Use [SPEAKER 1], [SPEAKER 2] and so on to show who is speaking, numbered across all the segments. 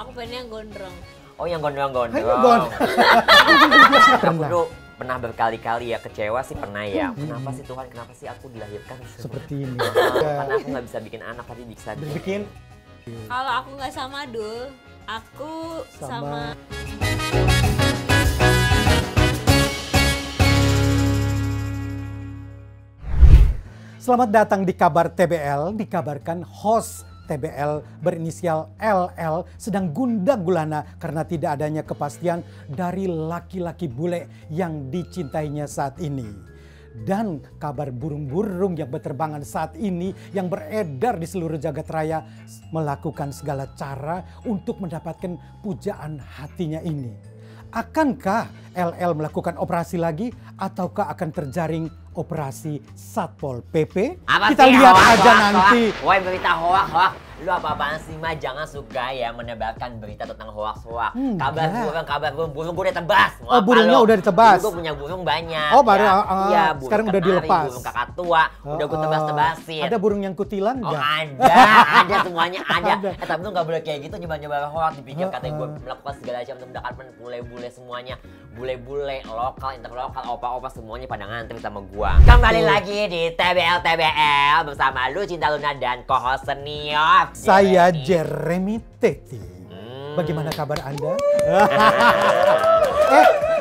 [SPEAKER 1] Aku pengennya gondrong.
[SPEAKER 2] Oh, yang gondrong-gondrong. Aku tuh pernah berkali-kali ya kecewa sih pernah ya. Kenapa sih Tuhan, kenapa sih aku dilahirkan
[SPEAKER 3] seperti ini?
[SPEAKER 2] Karena aku nggak bisa bikin anak, tapi bisa
[SPEAKER 3] bikin.
[SPEAKER 1] Kalau aku nggak sama Dul, aku sama.
[SPEAKER 3] Selamat datang di Kabar TBL. Dikabarkan host TBL berinisial LL sedang gundah gulana karena tidak adanya kepastian dari laki-laki bule yang dicintainya saat ini. Dan kabar burung-burung yang berterbangan saat ini yang beredar di seluruh jagat raya melakukan segala cara untuk mendapatkan pujaan hatinya ini. Akankah LL melakukan operasi lagi ataukah akan terjaring operasi Satpol PP?
[SPEAKER 2] Apa
[SPEAKER 3] kita
[SPEAKER 2] sih?
[SPEAKER 3] lihat
[SPEAKER 2] Hoak,
[SPEAKER 3] aja
[SPEAKER 2] hoak,
[SPEAKER 3] nanti.
[SPEAKER 2] Hoak. Woi, berita hoak. Lu apa-apaan sih, Ma? Jangan suka ya menebarkan berita tentang hoak. Kabar burung gue udah tebas.
[SPEAKER 3] Oh, burungnya udah ditebas.
[SPEAKER 2] Gue punya burung banyak.
[SPEAKER 3] Oh, baru
[SPEAKER 2] ya,
[SPEAKER 3] sekarang udah dilepas.
[SPEAKER 2] Burung kakak tua, udah gue tebas-tebasin.
[SPEAKER 3] Ada burung yang kutilan
[SPEAKER 2] Oh,
[SPEAKER 3] enggak?
[SPEAKER 2] ada semuanya ada. Tapi lu nggak boleh kayak gitu nyoba-nyoba hoak, dipikir katanya gue melakukan segala macam untuk mendapatkan bule-bule semuanya. Bule-bule, lokal, interlokal, opa-opa semuanya pada ngantri sama gua. Kembali lagi di TBL bersama Lucinta Luna dan co-host senior
[SPEAKER 3] Saya Jeremy Teti. Bagaimana kabar Anda?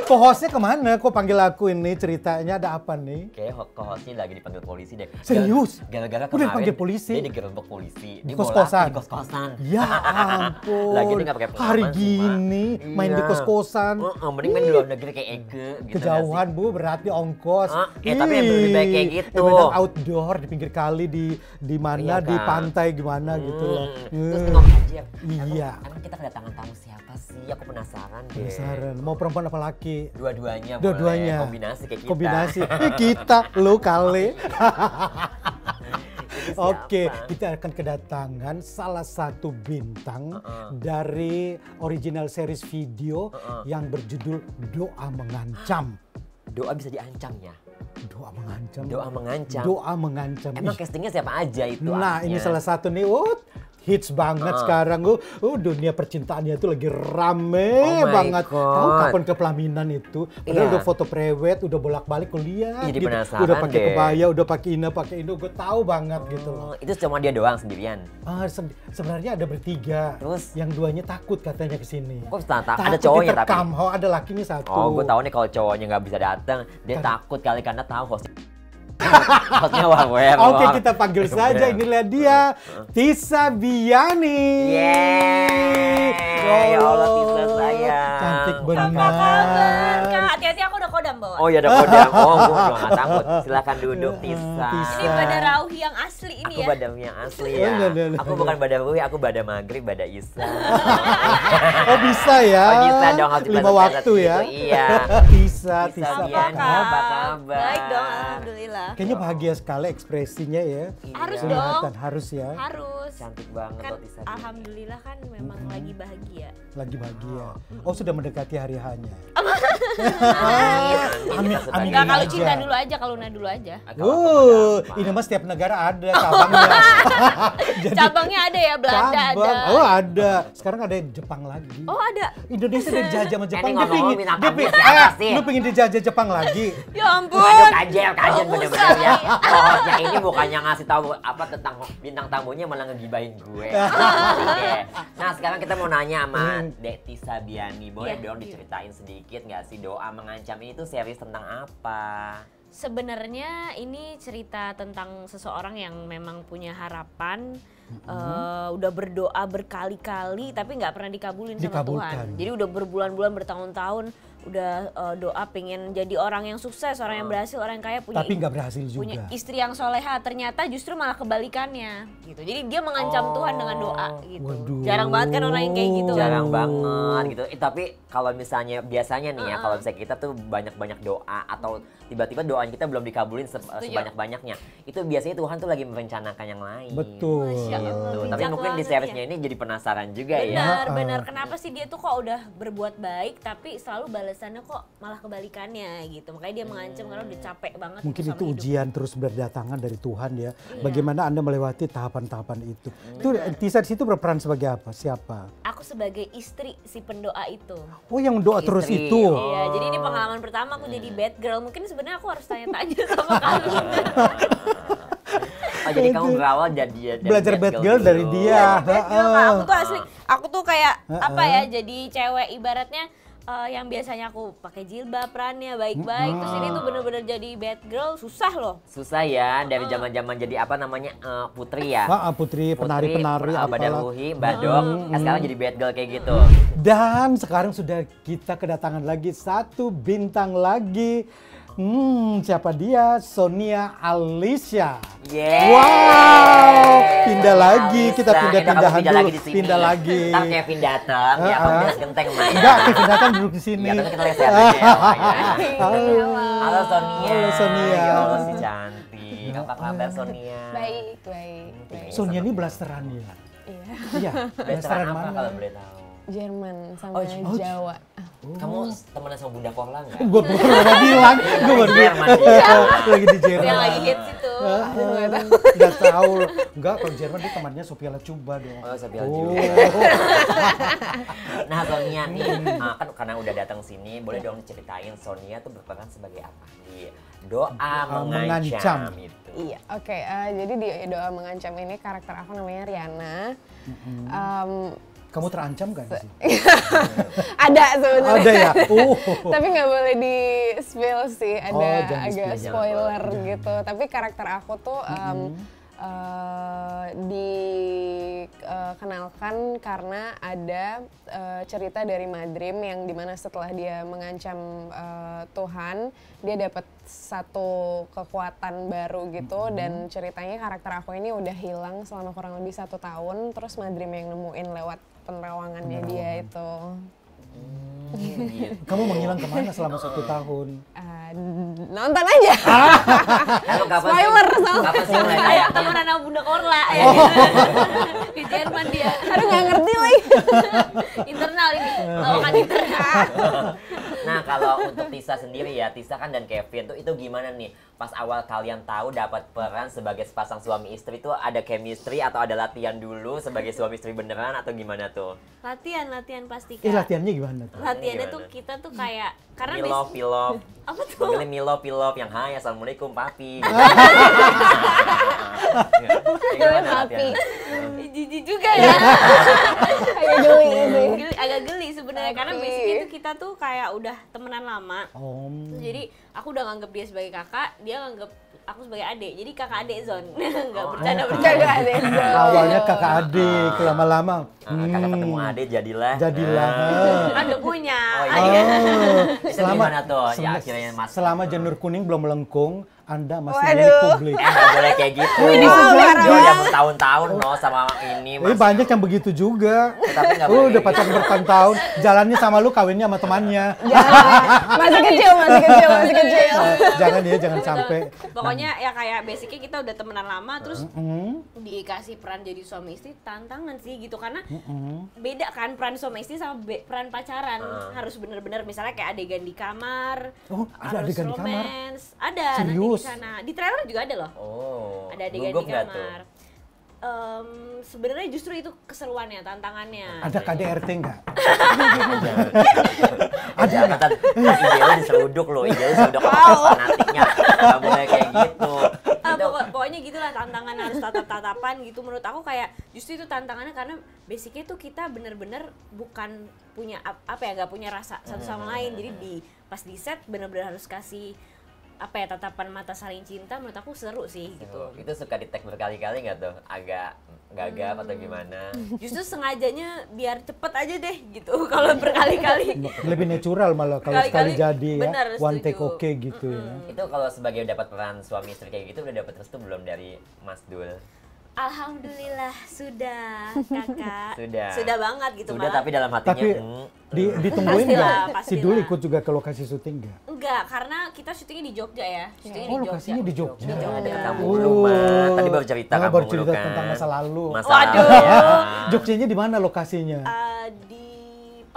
[SPEAKER 3] Co-hostnya kemana? Kok panggil aku ini? Ceritanya ada apa nih?
[SPEAKER 2] Kayaknya co-hostnya lagi dipanggil polisi deh.
[SPEAKER 3] Serius?
[SPEAKER 2] Gara-gara
[SPEAKER 3] udah dipanggil polisi?
[SPEAKER 2] Dia digerebek polisi.
[SPEAKER 3] Di kos-kosan?
[SPEAKER 2] Di kos-kosan.
[SPEAKER 3] Ya ampun.
[SPEAKER 2] Lagi dia nggak pakai pengalaman.
[SPEAKER 3] Hari gini main di kos-kosan.
[SPEAKER 2] Mending main di luar negeri kayak Ege. Gitu.
[SPEAKER 3] Kejauhan Bu, berarti ongkos.
[SPEAKER 2] Tapi yang lebih baik kayak gitu.
[SPEAKER 3] Outdoor di pinggir kali di mana, di pantai gimana gitu loh.
[SPEAKER 2] Terus ngomong aja.
[SPEAKER 3] Iya.
[SPEAKER 2] Emang kita kedatangan tamu siapa sih? Aku penasaran deh.
[SPEAKER 3] Penasaran. Mau perempuan apa laki?
[SPEAKER 2] Dua-duanya. Kombinasi kayak kita.
[SPEAKER 3] Kombinasi. Kita, lu kali. Oke, kita akan kedatangan salah satu bintang dari original series video yang berjudul Doa Mengancam.
[SPEAKER 2] Doa bisa diancam ya?
[SPEAKER 3] Doa mengancam.
[SPEAKER 2] Doa mengancam.
[SPEAKER 3] Doa mengancam.
[SPEAKER 2] Emang castingnya siapa aja itu?
[SPEAKER 3] Nah, ini salah satu nih. Hits banget sekarang. Dunia percintaannya itu lagi rame banget. Tahu kapan ke pelaminan itu? Padahal udah foto prewed, udah bolak-balik kuliah.
[SPEAKER 2] Jadi
[SPEAKER 3] gitu.
[SPEAKER 2] penasaran
[SPEAKER 3] Udah pakai
[SPEAKER 2] deh.
[SPEAKER 3] kebaya, udah pakai Indo. Gue tahu banget gitu loh.
[SPEAKER 2] Itu cuma dia doang sendirian?
[SPEAKER 3] Sebenarnya ada bertiga.
[SPEAKER 2] Terus?
[SPEAKER 3] Yang duanya takut katanya kesini.
[SPEAKER 2] Kok ada cowoknya tapi?
[SPEAKER 3] Ada lakinya satu.
[SPEAKER 2] Oh, gue tahu nih kalau cowoknya nggak bisa datang, dia takut kali karena tahu hostnya Wahwer.
[SPEAKER 3] Oke, kita panggil saja. Inilah dia, Tisa Biani.
[SPEAKER 2] Ya Allah, Tisa sayang.
[SPEAKER 3] Cantik benar.
[SPEAKER 1] Apa kabar? Kak, hati-hati aku udah kodam bawa.
[SPEAKER 2] Oh ya ada kodam. Oh, gue udah nggak takut. Silakan duduk, Tisa.
[SPEAKER 1] Ini Bada Rauhi yang asli ini
[SPEAKER 2] Aku
[SPEAKER 1] ya.
[SPEAKER 2] Badam yang asli ya. Aku bukan Bada Rauhi, aku Bada Maghrib, Bada Isya.
[SPEAKER 3] Oh bisa ya?
[SPEAKER 2] Oh bisa dong, harus
[SPEAKER 3] 5 waktu ya?
[SPEAKER 2] Iya.
[SPEAKER 3] Tisa
[SPEAKER 2] Biani, apa kabar?
[SPEAKER 1] Baik dong, alhamdulillah.
[SPEAKER 3] Kayaknya bahagia sekali ekspresinya ya.
[SPEAKER 1] Harus
[SPEAKER 3] Kelihatan,
[SPEAKER 1] dong.
[SPEAKER 3] harus ya.
[SPEAKER 1] Harus.
[SPEAKER 2] Cantik banget
[SPEAKER 1] Kan
[SPEAKER 2] loh Tisa.
[SPEAKER 1] alhamdulillah kan memang lagi bahagia.
[SPEAKER 3] Lagi bahagia. Oh sudah mendekati hari hanya.
[SPEAKER 2] Amin.
[SPEAKER 1] Enggak, kalau cinta dulu aja, kalau Luna dulu aja.
[SPEAKER 3] Ini mah setiap negara ada cabangnya.
[SPEAKER 1] Cabangnya ada ya, Belanda ada.
[SPEAKER 3] Oh ada. Sekarang ada Jepang lagi.
[SPEAKER 1] Oh ada.
[SPEAKER 3] Indonesia udah dijajah sama Jepang.
[SPEAKER 2] Ini
[SPEAKER 3] Dia
[SPEAKER 2] ngomong-ngomong
[SPEAKER 3] pingin,
[SPEAKER 2] bintang
[SPEAKER 3] dia
[SPEAKER 2] tamu
[SPEAKER 3] pingin,
[SPEAKER 2] siapa sih?
[SPEAKER 3] lu pingin dijajah Jepang lagi.
[SPEAKER 1] Ya ampun.
[SPEAKER 2] Aduh, kajen
[SPEAKER 1] Oh,
[SPEAKER 2] bener-bener ya.
[SPEAKER 1] usah.
[SPEAKER 2] Hostnya ini bukannya ngasih tahu apa tentang bintang tamunya, malah ngegibahin gue. Oke. Nah sekarang kita mau nanya sama Dek Tisa Biani. Boleh dong diceritain sedikit nggak sih Doa Mengancam ini tuh series tentang apa?
[SPEAKER 1] Sebenarnya ini cerita tentang seseorang yang memang punya harapan, udah berdoa berkali-kali tapi nggak pernah dikabulin sama Tuhan. Jadi udah berbulan-bulan, bertahun-tahun udah doa pengen jadi orang yang sukses, orang yang berhasil, orang yang kaya,
[SPEAKER 3] tapi nggak berhasil
[SPEAKER 1] punya
[SPEAKER 3] juga.
[SPEAKER 1] istri yang soleha, ternyata justru malah kebalikannya gitu. Jadi dia mengancam Tuhan dengan doa gitu.
[SPEAKER 3] Waduh.
[SPEAKER 1] Jarang banget kan orang yang kayak gitu.
[SPEAKER 2] Jarang banget gitu. Tapi kalau misalnya biasanya nih ya, kalau misalnya kita tuh banyak-banyak doa atau tiba-tiba doanya kita belum dikabulin sebanyak-banyaknya, itu biasanya Tuhan tuh lagi merencanakan yang lain.
[SPEAKER 3] Betul.
[SPEAKER 1] Masya Allah,
[SPEAKER 2] Gitu. Tapi
[SPEAKER 1] bijak
[SPEAKER 2] mungkin di
[SPEAKER 1] banget
[SPEAKER 2] seriesnya
[SPEAKER 1] ya.
[SPEAKER 2] ini jadi penasaran juga ya.
[SPEAKER 1] Benar. Kenapa sih dia tuh kok udah berbuat baik tapi selalu balas balasannya kok malah kebalikannya gitu. Makanya dia mengancam karena udah capek banget.
[SPEAKER 3] Mungkin
[SPEAKER 1] sama
[SPEAKER 3] itu
[SPEAKER 1] hidup.
[SPEAKER 3] ujian terus berdatangan dari Tuhan ya. Bagaimana Anda melewati tahapan-tahapan itu. Itu Tisa di situ berperan sebagai apa? Siapa?
[SPEAKER 1] Aku sebagai istri si pendoa itu.
[SPEAKER 3] Oh, yang doa terus
[SPEAKER 2] Istri.
[SPEAKER 3] itu.
[SPEAKER 1] Iya, jadi ini pengalaman pertama aku jadi bad girl. Mungkin sebenarnya aku harus tanya-tanya sama kamu.
[SPEAKER 2] Oh, jadi kamu berawal dari
[SPEAKER 3] Belajar bad girl dari
[SPEAKER 2] dulu.
[SPEAKER 3] dia.
[SPEAKER 1] Bad girl, Kak. Aku tuh asli, aku tuh kayak apa ya, jadi cewek ibaratnya yang biasanya aku pakai jilbab, perannya baik-baik, terus ini tuh bener-bener jadi bad girl, susah loh.
[SPEAKER 2] Susah ya, dari zaman-zaman jadi apa namanya putri ya.
[SPEAKER 3] Putri, penari-penari
[SPEAKER 2] apalah.
[SPEAKER 3] apalah.
[SPEAKER 2] Ruhi, badok, sekarang jadi bad girl kayak gitu.
[SPEAKER 3] Dan sekarang sudah kita kedatangan lagi satu bintang lagi. Siapa dia? Sonia Alicia.
[SPEAKER 2] Yeay.
[SPEAKER 3] Wow, pindah lagi, kita
[SPEAKER 2] Alicia.
[SPEAKER 3] pindah-pindahan
[SPEAKER 2] Pindah
[SPEAKER 3] dulu,
[SPEAKER 2] lagi di sini.
[SPEAKER 3] pindah lagi.
[SPEAKER 2] Ntar Kevin datang, ya kamu beres genteng Maya.
[SPEAKER 3] Enggak, Kevin datang duduk di sini.
[SPEAKER 2] Iya, tapi kita leset aja ya.
[SPEAKER 3] Halo.
[SPEAKER 2] Halo Sonia.
[SPEAKER 3] Halo, Sonia.
[SPEAKER 2] Ya Allah si cantik. Apa kabar Sonia?
[SPEAKER 4] Baik, baik.
[SPEAKER 3] Sonia ini blasteran ya?
[SPEAKER 4] Iya.
[SPEAKER 3] Iya, blasteran
[SPEAKER 2] apa
[SPEAKER 3] mana?
[SPEAKER 2] kalau boleh tahu?
[SPEAKER 4] Jerman sama
[SPEAKER 2] Oh,
[SPEAKER 4] Jawa.
[SPEAKER 2] Kamu temenan sama Bunda Korla nggak?
[SPEAKER 3] Gue baru bilang, gue baru bilang. Lagi di Jerman.
[SPEAKER 1] Yang lagi hits itu.
[SPEAKER 3] Nggak tahu. Enggak, kalau Jerman dia temannya Sophia Lacuba dong.
[SPEAKER 2] Oh, Sophia Lacuba. Nah, Sonia nih, kan karena udah datang sini, boleh dong ceritain Sonia tuh berperan sebagai apa di Doa Mengancam itu.
[SPEAKER 4] Iya, oke. Jadi di Doa Mengancam ini karakter aku namanya Riana.
[SPEAKER 3] Kamu terancam gak sih?
[SPEAKER 4] Ada sebenarnya.
[SPEAKER 3] Ada ya?
[SPEAKER 4] Tapi nggak boleh di spill sih, ada
[SPEAKER 3] jangan
[SPEAKER 4] agak
[SPEAKER 3] di-spill.
[SPEAKER 4] spoiler gitu. Tapi karakter aku tuh dikenalkan karena ada cerita dari Madrim yang dimana setelah dia mengancam Tuhan, dia dapat satu kekuatan baru gitu. Dan ceritanya karakter aku ini udah hilang selama kurang lebih 1 tahun, terus Madrim yang nemuin lewat penerawangannya dia itu.
[SPEAKER 3] Kamu menghilang kemana selama 1 tahun?
[SPEAKER 4] Nonton aja.
[SPEAKER 2] Lalu kapan
[SPEAKER 4] Spoiler
[SPEAKER 2] sih?
[SPEAKER 4] soalnya.
[SPEAKER 2] Kapan sih mulai
[SPEAKER 1] Ayo
[SPEAKER 2] tayangnya?
[SPEAKER 1] temenan sama Bunda Korla ya. Di Jerman dia.
[SPEAKER 4] Aduh nggak ngerti lagi.
[SPEAKER 1] Internal ini, lawakan internal.
[SPEAKER 2] Nah, kalau untuk Tisa sendiri ya, Tisa kan dan Kevin tuh itu gimana nih? Pas awal kalian tahu dapat peran sebagai sepasang suami istri tuh ada chemistry atau ada latihan dulu sebagai suami istri beneran atau gimana tuh?
[SPEAKER 1] Latihan pasti Kak.
[SPEAKER 3] Latihannya gimana tuh?
[SPEAKER 1] Latihannya
[SPEAKER 2] Gimana?
[SPEAKER 1] tuh kita tuh kayak karena
[SPEAKER 2] Milo, Pilop.
[SPEAKER 1] apa tuh?
[SPEAKER 2] Panggilnya Milo, Pilop yang hai, assalamualaikum papi. Gimana
[SPEAKER 4] Papi.
[SPEAKER 2] latihannya?
[SPEAKER 1] Jijik juga ya.
[SPEAKER 4] Agak geli sih.
[SPEAKER 1] Agak geli sebenarnya karena
[SPEAKER 4] Tapi-
[SPEAKER 1] basicnya itu kita tuh kayak udah temenan lama.
[SPEAKER 3] Om.
[SPEAKER 1] Terus jadi aku udah nganggep dia sebagai kakak, dia nganggep aku sebagai adik. Jadi kakak adik zone. Enggak bercanda-bercanda.
[SPEAKER 4] Kagak ada yang jauh.
[SPEAKER 3] Awalnya kakak adik, lama-lama.
[SPEAKER 2] Kakak ketemu adik jadilah.
[SPEAKER 3] Jadilah.
[SPEAKER 1] Kan udah punya.
[SPEAKER 2] Oh, iya. Itu
[SPEAKER 3] Selama-
[SPEAKER 2] gimana tuh? Ya
[SPEAKER 3] selama-
[SPEAKER 2] akhirnya mas.
[SPEAKER 3] Selama janur kuning belum melengkung, Anda masih
[SPEAKER 4] Waduh.
[SPEAKER 3] milik publik.
[SPEAKER 2] Nggak boleh kayak gitu.
[SPEAKER 3] Ini
[SPEAKER 2] Dia
[SPEAKER 3] sebenarnya.
[SPEAKER 2] udah bertahun-tahun no sama ini mas.
[SPEAKER 3] Banyak yang begitu juga.
[SPEAKER 2] Tapi nggak
[SPEAKER 3] Lu
[SPEAKER 2] boleh
[SPEAKER 3] udah
[SPEAKER 2] kayak
[SPEAKER 3] pacaran bertahun-tahun, jalannya sama lu, kawinnya sama temannya.
[SPEAKER 4] Masih kecil.
[SPEAKER 3] Jangan ya, jangan sampai.
[SPEAKER 1] Pokoknya ya kayak basicnya kita udah temenan lama terus dikasih peran jadi suami istri tantangan sih gitu karena beda kan peran suami istri sama peran pacaran harus bener-bener misalnya kayak adegan di kamar.
[SPEAKER 3] Oh, ada
[SPEAKER 1] harus
[SPEAKER 3] adegan di kamar?
[SPEAKER 1] romance. Ada nanti
[SPEAKER 3] Serius?
[SPEAKER 1] di sana di trailer juga ada loh.
[SPEAKER 2] Oh.
[SPEAKER 1] Ada adegan
[SPEAKER 2] gugup
[SPEAKER 1] di
[SPEAKER 2] nggak tuh?
[SPEAKER 1] kamar. Sebenarnya justru itu keseruannya, tantangannya.
[SPEAKER 3] Ada KDRT nggak?
[SPEAKER 2] Ada kata idealnya diseruduk loh, idealnya diseruduk fanatiknya. Nggak boleh kayak gitu. Itu
[SPEAKER 1] Pokoknya gitulah tantangan harus tatap-tatapan gitu. Menurut aku kayak justru itu tantangannya karena basicnya tuh kita bener-bener bukan punya apa ya, nggak punya rasa satu sama lain. Jadi pas di set bener-bener harus kasih apa ya, tatapan mata saling cinta. Menurut aku seru sih gitu.
[SPEAKER 2] itu suka di tag berkali-kali nggak tuh? Agak gagap atau gimana?
[SPEAKER 1] Justru sengajanya biar cepet aja deh gitu kalau berkali-kali.
[SPEAKER 3] Lebih natural malah kalau sekali
[SPEAKER 1] Kali-kali,
[SPEAKER 3] jadi ya.
[SPEAKER 1] benar,
[SPEAKER 3] One take
[SPEAKER 1] setuju.
[SPEAKER 3] oke gitu ya.
[SPEAKER 2] Itu kalau sebagai dapat peran suami istri kayak gitu udah dapat restu belum dari Mas Dul?
[SPEAKER 1] Alhamdulillah sudah kakak.
[SPEAKER 2] Sudah
[SPEAKER 1] banget gitu
[SPEAKER 2] Sudah
[SPEAKER 1] malah.
[SPEAKER 2] tapi dalam hatinya
[SPEAKER 3] Tapi ditungguin
[SPEAKER 1] Pastilah,
[SPEAKER 3] nggak? Si
[SPEAKER 1] pastilah.
[SPEAKER 3] Dul ikut juga ke lokasi syuting nggak?
[SPEAKER 1] Enggak, karena kita syutingnya di Jogja ya. Syutingnya
[SPEAKER 3] Oh,
[SPEAKER 1] di Jogja.
[SPEAKER 3] lokasinya di Jogja.
[SPEAKER 2] ada kamu
[SPEAKER 3] Oh.
[SPEAKER 2] dulu mah. Tadi baru cerita kamu
[SPEAKER 3] baru
[SPEAKER 2] dulu
[SPEAKER 3] cerita
[SPEAKER 2] kan.
[SPEAKER 3] tentang masa lalu.
[SPEAKER 2] Masa
[SPEAKER 1] Waduh.
[SPEAKER 2] lalu, ya.
[SPEAKER 3] Jogjanya di mana lokasinya?
[SPEAKER 1] Di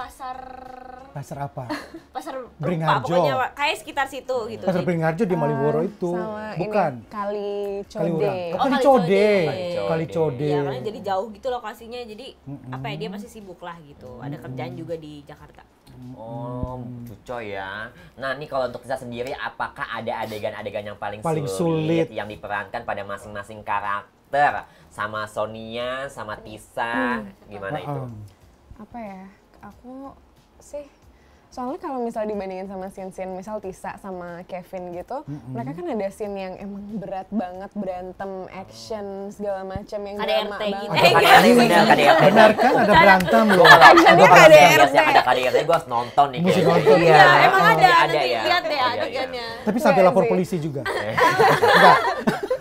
[SPEAKER 3] Pasar apa?
[SPEAKER 1] Pasar Rupa,
[SPEAKER 3] Beringharjo.
[SPEAKER 1] pokoknya kayak sekitar situ gitu.
[SPEAKER 3] Pasar Beringharjo di Malioboro itu.
[SPEAKER 4] Sama
[SPEAKER 3] Bukan.
[SPEAKER 4] ini, Kali
[SPEAKER 3] Kaliurang.
[SPEAKER 4] Code.
[SPEAKER 3] Oh,
[SPEAKER 1] Oh,
[SPEAKER 3] Kali
[SPEAKER 1] Kali
[SPEAKER 3] Code.
[SPEAKER 2] Code.
[SPEAKER 3] Kali Code.
[SPEAKER 1] Iya, karena jadi jauh gitu lokasinya. Jadi apa ya, dia pasti sibuk lah gitu. Ada kerjaan juga di Jakarta.
[SPEAKER 2] Oh, coy ya. Nah, nih kalau untuk Tisa sendiri, apakah ada adegan-adegan yang paling
[SPEAKER 3] sulit
[SPEAKER 2] yang diperankan pada masing-masing karakter? Sama Sonia, sama Tisa, gimana itu?
[SPEAKER 4] Apa ya, aku sih soalnya kalau misal dibandingin sama scene-scene misal Tisa sama Kevin gitu, mereka kan ada scene yang emang berat banget, berantem, action, segala macam yang drama
[SPEAKER 1] KDRT gitu.
[SPEAKER 4] banget.
[SPEAKER 2] KDRT bener, KDRT.
[SPEAKER 3] Benar kan ada berantem loh.
[SPEAKER 4] Actionnya
[SPEAKER 2] Kalau
[SPEAKER 4] KDRT.
[SPEAKER 2] biasanya ada KDRT, gue harus nonton nih.
[SPEAKER 3] Mesti
[SPEAKER 2] kayaknya.
[SPEAKER 3] nonton.
[SPEAKER 1] Iya, emang
[SPEAKER 3] Oh.
[SPEAKER 1] ada.
[SPEAKER 2] Ada
[SPEAKER 1] Nanti
[SPEAKER 2] ya?
[SPEAKER 1] lihat deh
[SPEAKER 2] Oh, iya,
[SPEAKER 1] adegannya.
[SPEAKER 3] Tapi sampai
[SPEAKER 4] Enggak
[SPEAKER 3] lapor
[SPEAKER 4] sih.
[SPEAKER 3] polisi juga. Enggak,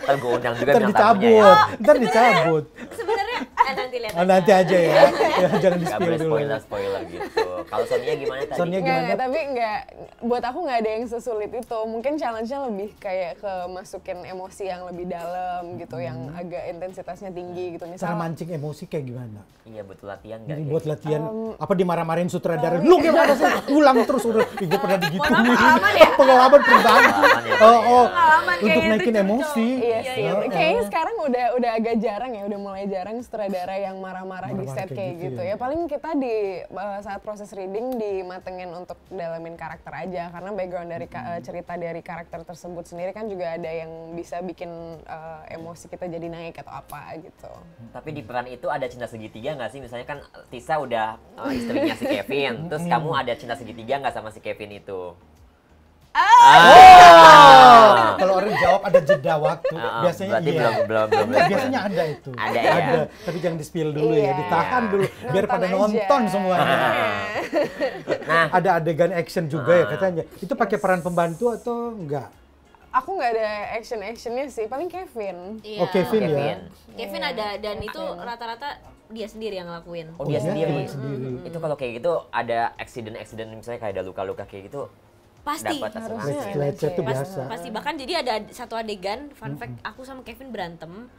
[SPEAKER 2] Ntar gue undang juga
[SPEAKER 3] ntar
[SPEAKER 2] bintang tamunya ya.
[SPEAKER 3] dicabut. Ntar dicabut.
[SPEAKER 1] Sebenarnya nanti lihat.
[SPEAKER 3] Oh, nanti aja ya. Ya jangan
[SPEAKER 2] Gak
[SPEAKER 3] di-spill
[SPEAKER 2] boleh
[SPEAKER 3] dulu.
[SPEAKER 2] spoiler gitu. Kalau Sonia gimana tadi?
[SPEAKER 3] Sonia
[SPEAKER 4] Enggak,
[SPEAKER 3] gimana?
[SPEAKER 4] tapi enggak, buat aku nggak ada yang sesulit itu. Mungkin challenge-nya lebih kayak ke masukin emosi yang lebih dalam gitu, yang agak intensitasnya tinggi gitu.
[SPEAKER 3] Cara
[SPEAKER 4] Misal
[SPEAKER 3] mancing emosi kayak gimana?
[SPEAKER 2] Iya, butuh latihan gak?
[SPEAKER 3] Jadi
[SPEAKER 2] ya?
[SPEAKER 3] buat latihan apa dimarah-marahin sutradara. Lu gimana sih? Ulang terus udah. Gue pernah digituin.
[SPEAKER 1] Pengalaman ya?
[SPEAKER 3] Pengalaman pribadi.
[SPEAKER 2] Pengalaman ya,
[SPEAKER 3] Oh, oh.
[SPEAKER 1] Pengalaman
[SPEAKER 3] Untuk
[SPEAKER 1] kayaknya
[SPEAKER 3] naikin
[SPEAKER 1] itu
[SPEAKER 3] emosi.
[SPEAKER 4] iya sih,
[SPEAKER 1] iya, benar.
[SPEAKER 4] kayaknya sekarang udah agak jarang ya, udah mulai jarang sutradara yang marah-marah di
[SPEAKER 3] Marah-marah
[SPEAKER 4] set
[SPEAKER 3] kayak
[SPEAKER 4] kayak
[SPEAKER 3] gitu
[SPEAKER 4] gitu
[SPEAKER 3] ya.
[SPEAKER 4] ya. Paling kita di saat proses reading dimatengin untuk dalamin karakter aja, karena background dari cerita dari karakter tersebut sendiri kan juga ada yang bisa bikin emosi kita jadi naik atau apa gitu.
[SPEAKER 2] Tapi di peran itu ada cinta segitiga nggak sih? Misalnya kan Tisa udah istrinya si Kevin, terus kamu ada cinta segitiga nggak sama si Kevin itu?
[SPEAKER 3] Kalau orang jawab ada jeda waktu, biasanya
[SPEAKER 2] berarti
[SPEAKER 3] iya.
[SPEAKER 2] belum
[SPEAKER 3] Enggak, biasanya ada itu.
[SPEAKER 2] Ada ya?
[SPEAKER 3] Ada, tapi jangan di-spill dulu ya,
[SPEAKER 4] Iya.
[SPEAKER 3] ditahan dulu biar
[SPEAKER 4] Nonton
[SPEAKER 3] pada
[SPEAKER 4] aja.
[SPEAKER 3] nonton semuanya.
[SPEAKER 2] Nah,
[SPEAKER 3] Ada adegan action juga ya katanya. Itu pakai peran pembantu atau enggak?
[SPEAKER 4] Aku nggak ada actionnya sih, paling Kevin.
[SPEAKER 1] Iya.
[SPEAKER 3] Oh, Kevin ya.
[SPEAKER 2] Kevin.
[SPEAKER 1] Kevin ada, dan itu rata-rata dia sendiri yang ngelakuin.
[SPEAKER 2] Oh, dia sendiri.
[SPEAKER 3] sendiri.
[SPEAKER 2] Itu kalau kayak gitu ada accident misalnya kayak ada luka-luka kayak gitu.
[SPEAKER 1] Pasti.
[SPEAKER 2] Dapat asuransi.
[SPEAKER 4] Harusnya.
[SPEAKER 3] Lecet itu
[SPEAKER 1] Pas-
[SPEAKER 3] biasa.
[SPEAKER 1] Pasti, bahkan jadi ada satu adegan, fun fact, aku sama Kevin berantem,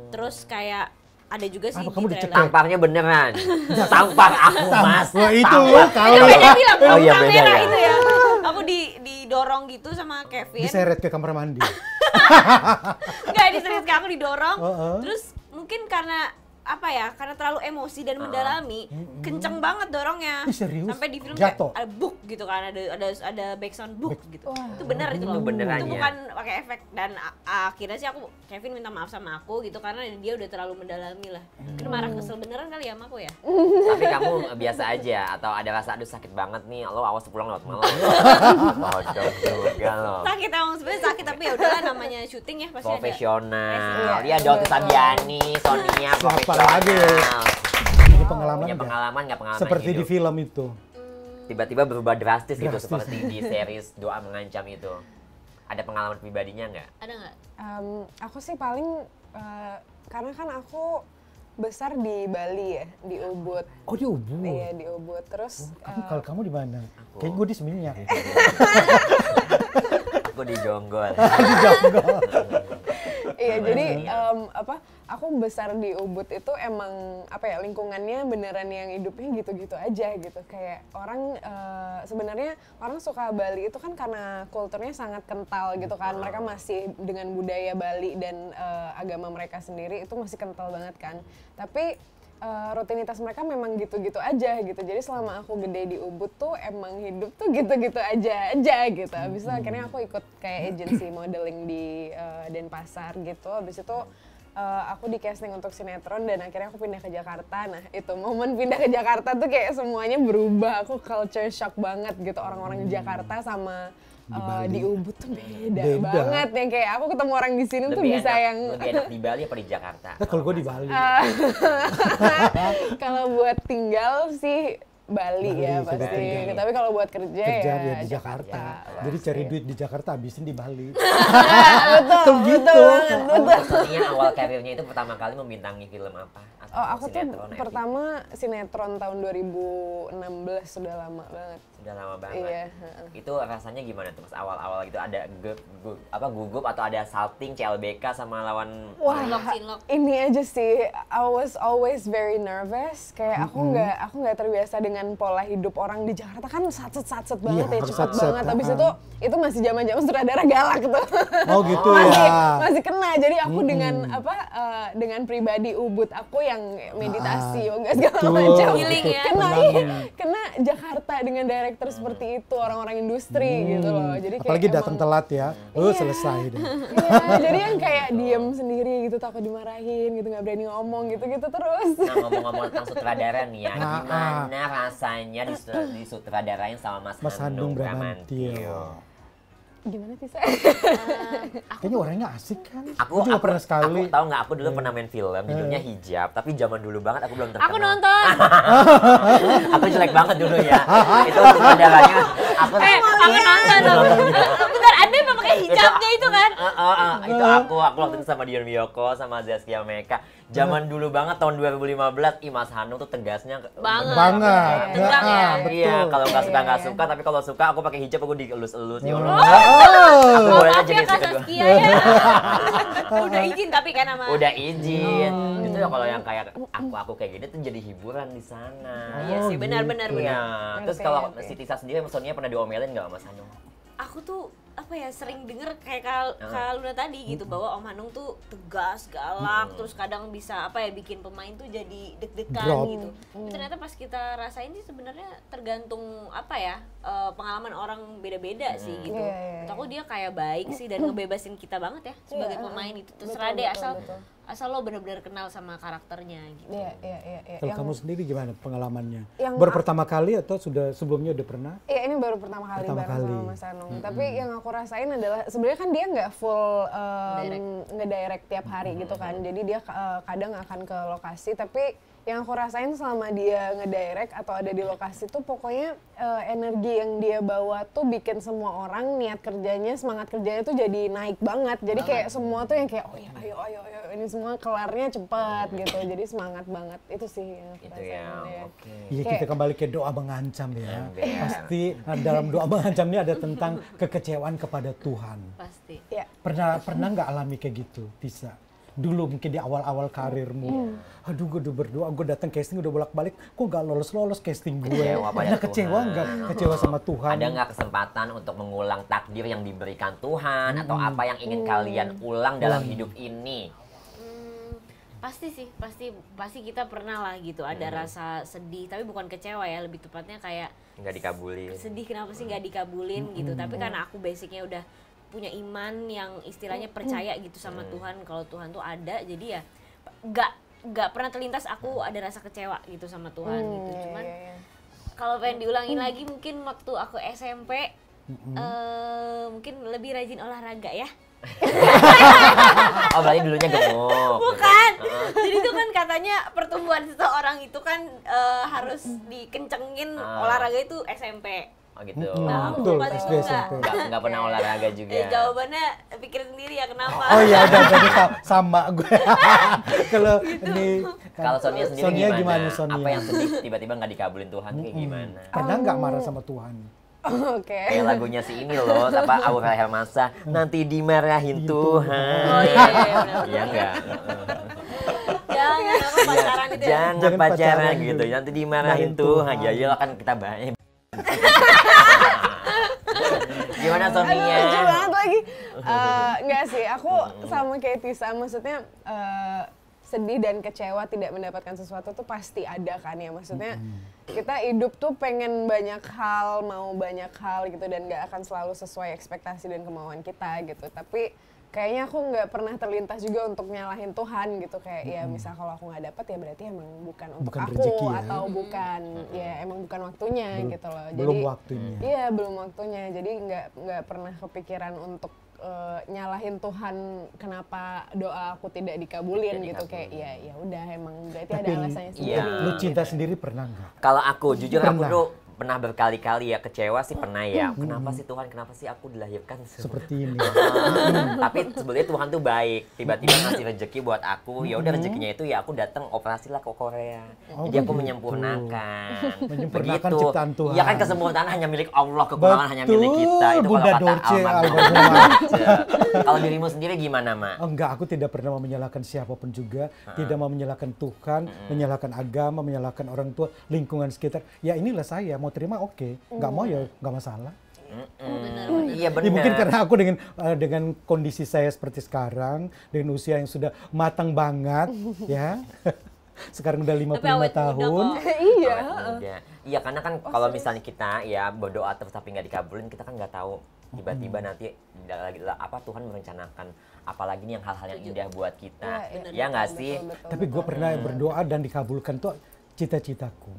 [SPEAKER 1] terus kayak ada juga sih
[SPEAKER 3] Apa
[SPEAKER 1] di
[SPEAKER 3] kamu
[SPEAKER 1] trailer.
[SPEAKER 3] dicekek?
[SPEAKER 2] Tampaknya beneran. Tampar aku, Mas.
[SPEAKER 3] Wah itu
[SPEAKER 2] Tampar.
[SPEAKER 3] kalau
[SPEAKER 1] Itu beda film,
[SPEAKER 2] Oh iya, beda
[SPEAKER 1] kamera
[SPEAKER 2] ya.
[SPEAKER 1] itu ya. Aku didorong gitu sama Kevin.
[SPEAKER 3] diseret ke kamar mandi.
[SPEAKER 1] Enggak, diserius ke aku didorong.
[SPEAKER 3] Heeh.
[SPEAKER 1] Terus mungkin karena apa ya, karena terlalu emosi dan mendalami, kenceng banget dorongnya.
[SPEAKER 3] Ih, serius?
[SPEAKER 1] Sampai di film
[SPEAKER 3] Jatuh?
[SPEAKER 1] kayak ada buk gitu kan, ada background buk gitu.
[SPEAKER 4] Wah.
[SPEAKER 1] Itu benar itu loh.
[SPEAKER 2] Itu beneran
[SPEAKER 1] Itu
[SPEAKER 2] ya?
[SPEAKER 1] bukan pakai efek, dan akhirnya sih Kevin minta maaf sama aku gitu karena dia udah terlalu mendalami lah. Mungkin marah kesel beneran kali ya sama aku ya.
[SPEAKER 2] Tapi kamu biasa aja atau ada rasa aduh sakit banget nih, lo awas pulang lewat malam. Bodoh juga lo.
[SPEAKER 1] Sakit emang sebenarnya sakit, tapi ya udahlah, namanya syuting ya pasti ada.
[SPEAKER 2] Profesional.
[SPEAKER 4] Iya,
[SPEAKER 2] Iya dong,
[SPEAKER 4] betul.
[SPEAKER 2] Sabiani, Sonia
[SPEAKER 3] Siapa
[SPEAKER 2] profesional.
[SPEAKER 3] lagi? Punya pengalaman
[SPEAKER 2] Punya
[SPEAKER 3] nggak?
[SPEAKER 2] pengalaman nggak pengalaman
[SPEAKER 3] Seperti di
[SPEAKER 2] hidup?
[SPEAKER 3] film itu.
[SPEAKER 2] Tiba-tiba berubah drastis gitu
[SPEAKER 3] Drastis.
[SPEAKER 2] seperti di series Doa Mengancam itu. Ada pengalaman pribadinya nggak?
[SPEAKER 1] Ada nggak?
[SPEAKER 4] Aku sih paling karena kan aku besar di Bali ya, di Ubud.
[SPEAKER 3] Oh di Ubud.
[SPEAKER 4] Iya, di Ubud. Terus
[SPEAKER 3] Kalau kamu di mana? Kayak gue di Seminyak.
[SPEAKER 2] Aku di Jonggol.
[SPEAKER 3] Di Jonggol.
[SPEAKER 4] iya, jadi aku besar di Ubud itu emang apa ya, lingkungannya beneran yang hidupnya gitu-gitu aja gitu. Kayak orang sebenarnya orang suka Bali itu kan karena kulturnya sangat kental gitu kan. Mereka masih dengan budaya Bali dan agama mereka sendiri itu masih kental banget kan. Tapi rutinitas mereka memang gitu-gitu aja gitu. Jadi selama aku gede di Ubud tuh emang hidup tuh gitu-gitu aja gitu. Habis itu akhirnya aku ikut kayak agency modeling di Denpasar gitu. Habis itu aku di casting untuk sinetron dan akhirnya aku pindah ke Jakarta. Nah itu momen pindah ke Jakarta tuh kayak semuanya berubah. Aku culture shock banget gitu. Orang-orang di Jakarta sama di Ubud tuh beda banget. Yang kayak aku ketemu orang di sini tuh bisa yang
[SPEAKER 2] lebih enak di Bali apa di Jakarta?
[SPEAKER 3] Nah, kalau gue di Bali.
[SPEAKER 4] kalau buat tinggal sih Bali ya
[SPEAKER 3] sudah
[SPEAKER 4] pasti.
[SPEAKER 3] tinggal.
[SPEAKER 4] Tapi kalau buat kerja,
[SPEAKER 3] Kerja
[SPEAKER 4] ya
[SPEAKER 3] dia di Jakarta. Jadi cari duit di Jakarta, habisin di Bali.
[SPEAKER 4] betul,
[SPEAKER 3] gitu.
[SPEAKER 2] Sonia awal karirnya itu pertama kali membintangi film apa? Atau
[SPEAKER 4] Oh, aku tuh
[SPEAKER 2] sinetron, FTV?
[SPEAKER 4] pertama sinetron tahun 2016, sudah lama banget.
[SPEAKER 2] Sudah lama banget.
[SPEAKER 4] Iya.
[SPEAKER 2] Itu rasanya gimana tuh pas awal-awal gitu, ada gugup atau ada salting CLBK sama lawan
[SPEAKER 4] Wah,
[SPEAKER 1] Sinlok.
[SPEAKER 4] ini aja sih. I was always very nervous. Kayak aku nggak terbiasa dengan dengan pola hidup orang di Jakarta kan satset banget ya, cepet
[SPEAKER 3] satset,
[SPEAKER 4] banget. Habis itu masih zaman-zaman sutradara galak tuh.
[SPEAKER 3] Oh gitu
[SPEAKER 4] Masih kena. Jadi aku dengan pribadi Ubud aku yang meditasi, yoga segala macam.
[SPEAKER 1] Healing ya.
[SPEAKER 4] Kena Jakarta dengan director seperti itu, orang-orang industri gitu loh. Jadi kayak
[SPEAKER 3] apalagi datang telat ya, selesai deh.
[SPEAKER 4] Iya, jadi yang kayak diem sendiri gitu, takut dimarahin gitu, nggak berani ngomong gitu-gitu terus.
[SPEAKER 2] Nah, ngomong-ngomong tentang sutradara nih ya, gimana rasanya disutradarain sama Mas Handung Bramantyo?
[SPEAKER 4] Gimana sih,
[SPEAKER 3] Kayaknya orangnya asik kan?
[SPEAKER 2] Aku
[SPEAKER 3] juga pernah sekali.
[SPEAKER 2] Aku tahu nggak, aku dulu pernah main film, judulnya Hijab, tapi zaman dulu banget aku belum terkenal.
[SPEAKER 1] Aku nonton.
[SPEAKER 2] Aku jelek banget dulu ya. Itu sutradaranya. Aku
[SPEAKER 1] nonton. Bentar, Anda emang pakai hijabnya itu kan?
[SPEAKER 2] Itu aku waktu itu sama Dion Wiyoko, sama Zaskia Meka. Zaman dulu banget tahun 2015, Mas Handung tuh tegasnya
[SPEAKER 3] banget.
[SPEAKER 2] Iya, kalau nggak suka, tapi kalau suka aku pakai hijab, aku dielus-elus ya Allah.
[SPEAKER 1] Aku boleh aja nih kedua. Udah izin tapi kan sama.
[SPEAKER 2] Udah izin. Itu ya kalau yang kayak aku kayak gini tuh jadi hiburan di sana.
[SPEAKER 1] Iya sih, benar-benar.
[SPEAKER 2] Iya. Terus kalau si Tisa sendiri maksudnya pernah diomelin nggak Mas Handung?
[SPEAKER 1] Aku tuh sering denger kayak Kak Luna tadi gitu, bahwa Om Handung tuh tegas, galak, terus kadang bisa bikin pemain tuh jadi deg-degan gitu. Tapi ternyata pas kita rasain sih sebenarnya tergantung pengalaman orang beda-beda sih gitu. Aku dia kayak baik sih dan ngebebasin kita banget ya sebagai pemain itu. Terserah deh asal lo benar-benar kenal sama karakternya gitu.
[SPEAKER 3] Kalau kamu sendiri gimana pengalamannya? Baru pertama kali atau sudah sebelumnya udah pernah?
[SPEAKER 4] Iya, ini baru pertama kali bareng sama Mas Handung. Tapi yang aku rasain adalah sebenarnya kan dia nggak full ngedirect tiap hari gitu kan. Jadi dia kadang akan ke lokasi, tapi yang aku rasain selama dia ngedirect atau ada di lokasi tuh pokoknya energi yang dia bawa tuh bikin semua orang niat kerjanya, semangat kerjanya tuh jadi naik banget. Jadi kayak semua tuh yang kayak ayo ini semua kelarnya cepat gitu. Jadi semangat banget. Itu sih yang aku rasain.
[SPEAKER 3] Iya, kita kembali ke doa mengancam ya. Pasti dalam doa mengancam ini ada tentang kekecewaan kepada Tuhan.
[SPEAKER 1] Pasti.
[SPEAKER 3] Pernah nggak alami kayak gitu, Tisa? Dulu mungkin di awal-awal karirmu, aduh gue udah berdoa, gue datang casting udah bolak-balik, kok nggak lolos casting gue? Pernah kecewa nggak? Kecewa sama Tuhan?
[SPEAKER 2] Ada nggak kesempatan untuk mengulang takdir yang diberikan Tuhan atau apa yang ingin kalian ulang dalam hidup ini?
[SPEAKER 1] Pasti sih, pasti kita pernah lah gitu, ada rasa sedih, tapi bukan kecewa ya, lebih tepatnya kayak
[SPEAKER 2] nggak dikabulin.
[SPEAKER 1] Sedih kenapa sih nggak dikabulin gitu, tapi karena aku basicnya udah punya iman yang istilahnya percaya gitu sama Tuhan, kalau Tuhan tuh ada, jadi ya nggak pernah terlintas aku ada rasa kecewa gitu sama Tuhan gitu. Cuman kalau pengen diulangin lagi mungkin waktu aku SMP mungkin lebih rajin olahraga ya.
[SPEAKER 2] Oh, berarti dulunya gemuk.
[SPEAKER 1] Bukan. Jadi itu kan katanya pertumbuhan seseorang itu kan harus dikencengin olahraga itu SMP.
[SPEAKER 2] Oh gitu.
[SPEAKER 1] Nah, aku
[SPEAKER 3] betul,
[SPEAKER 1] pas
[SPEAKER 3] SD,
[SPEAKER 1] itu
[SPEAKER 3] SMP.
[SPEAKER 2] Nggak pernah olahraga juga.
[SPEAKER 1] Jawabannya pikir sendiri ya kenapa.
[SPEAKER 3] Oh iya, udah sama gue. Kalau ini
[SPEAKER 2] Kalau Sonia sendiri gimana?
[SPEAKER 3] Sonia?
[SPEAKER 2] Apa yang sedih tiba-tiba nggak dikabulin Tuhan kayak gimana?
[SPEAKER 3] Pernah nggak marah sama Tuhan?
[SPEAKER 2] Kayak lagunya si ini loh, Aurel Hermansyah, nanti dimarahin Tuhan.
[SPEAKER 1] Oh iya benar.
[SPEAKER 2] Iya enggak?
[SPEAKER 1] Jangan apa pacaran itu ya.
[SPEAKER 2] Jangan pacaran gitu, nanti dimarahin Tuhan. Ya kan kita baik. Gimana Sonia?
[SPEAKER 4] Lucu banget lagi. Enggak sih, aku sama kayak Tisa, maksudnya sedih dan kecewa tidak mendapatkan sesuatu tuh pasti ada kan ya. Maksudnya kita hidup tuh pengen banyak hal, mau banyak hal gitu, dan nggak akan selalu sesuai ekspektasi dan kemauan kita gitu. Tapi kayaknya aku nggak pernah terlintas juga untuk nyalahin Tuhan gitu, kayak ya misal kalau aku nggak dapet ya berarti emang bukan untuk aku
[SPEAKER 3] rezeki, ya?
[SPEAKER 4] Atau bukan ya emang bukan waktunya gitu loh. Jadi
[SPEAKER 3] Belum waktunya.
[SPEAKER 4] Iya, belum waktunya. Jadi nggak pernah kepikiran untuk nyalahin Tuhan kenapa doa aku tidak dikabulin gitu. Kayak ya udah emang berarti ada alasannya sendiri.
[SPEAKER 3] Lu cinta sendiri pernah nggak?
[SPEAKER 2] Kalau aku jujur aku tuh pernah berkali-kali ya kecewa sih pernah ya. Kenapa sih Tuhan, kenapa sih aku dilahirkan
[SPEAKER 3] Seperti ini.
[SPEAKER 2] Tapi sebenarnya Tuhan tuh baik. Tiba-tiba ngasih rezeki buat aku. Ya udah rezekinya itu ya aku datang operasi lah ke Korea. Jadi aku menyempurnakan.
[SPEAKER 3] Menyempurnakan ciptaan Tuhan.
[SPEAKER 2] Ya kan kesempurnaan hanya milik Allah, kekurangan hanya milik kita. Itu
[SPEAKER 3] Bunda
[SPEAKER 2] kalau kata
[SPEAKER 3] Dorce
[SPEAKER 2] almarhum. Kalau dirimu sendiri gimana, Mak?
[SPEAKER 3] Enggak, aku tidak pernah mau menyalahkan siapapun juga, tidak mau menyalahkan Tuhan, menyalahkan agama, menyalahkan orang tua, lingkungan sekitar. Ya inilah saya, mau terima oke, nggak mau ya nggak masalah.
[SPEAKER 2] Iya benar.
[SPEAKER 3] Ya, mungkin karena aku dengan kondisi saya seperti sekarang, dengan usia yang sudah matang banget, ya. Sekarang udah 55 tahun.
[SPEAKER 4] Iya.
[SPEAKER 2] Iya karena kan kalau misalnya kita ya berdoa terus tapi nggak dikabulin, kita kan nggak tahu tiba-tiba nanti apa Tuhan merencanakan apalagi nih yang hal-hal yang indah buat kita. Ya nggak sih?
[SPEAKER 3] Tapi gue pernah berdoa dan dikabulkan tuh cita-citaku.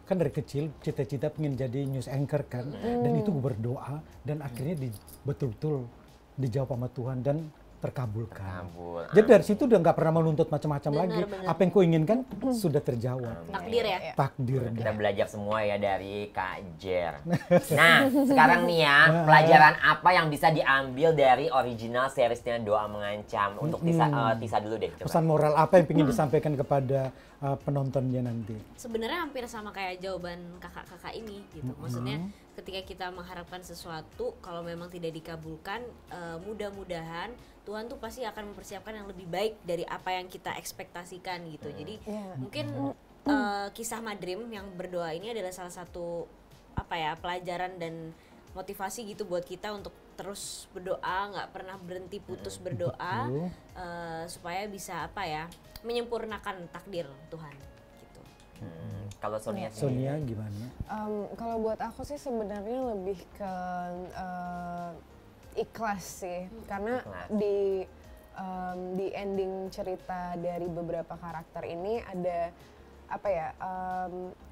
[SPEAKER 3] Kan dari kecil cita-cita pengen jadi news anchor kan, dan itu gue berdoa dan akhirnya betul-betul dijawab sama Tuhan dan terkabulkan. Jadi dari situ udah nggak pernah menuntut macam-macam lagi. Apa yang kau inginkan sudah terjawab.
[SPEAKER 1] Takdir ya.
[SPEAKER 3] Takdir.
[SPEAKER 2] Kita belajar semua ya dari Kak Jer. Nah sekarang nih ya, pelajaran apa yang bisa diambil dari original seriesnya Doa Mengancam? Untuk Tisa dulu deh. Coba.
[SPEAKER 3] Pesan moral apa yang ingin disampaikan kepada penontonnya nanti?
[SPEAKER 1] Sebenarnya hampir sama kayak jawaban kakak-kakak ini gitu. Maksudnya ketika kita mengharapkan sesuatu, kalau memang tidak dikabulkan, mudah-mudahan Tuhan tuh pasti akan mempersiapkan yang lebih baik dari apa yang kita ekspektasikan gitu. Jadi mungkin kisah Madrim yang berdoa ini adalah salah satu pelajaran dan motivasi gitu buat kita untuk terus berdoa, nggak pernah berhenti putus berdoa, supaya bisa menyempurnakan takdir Tuhan gitu.
[SPEAKER 2] Kalau Sonia
[SPEAKER 3] gimana?
[SPEAKER 4] Kalau buat aku sih sebenarnya lebih ke ikhlas sih, karena di ending cerita dari beberapa karakter ini ada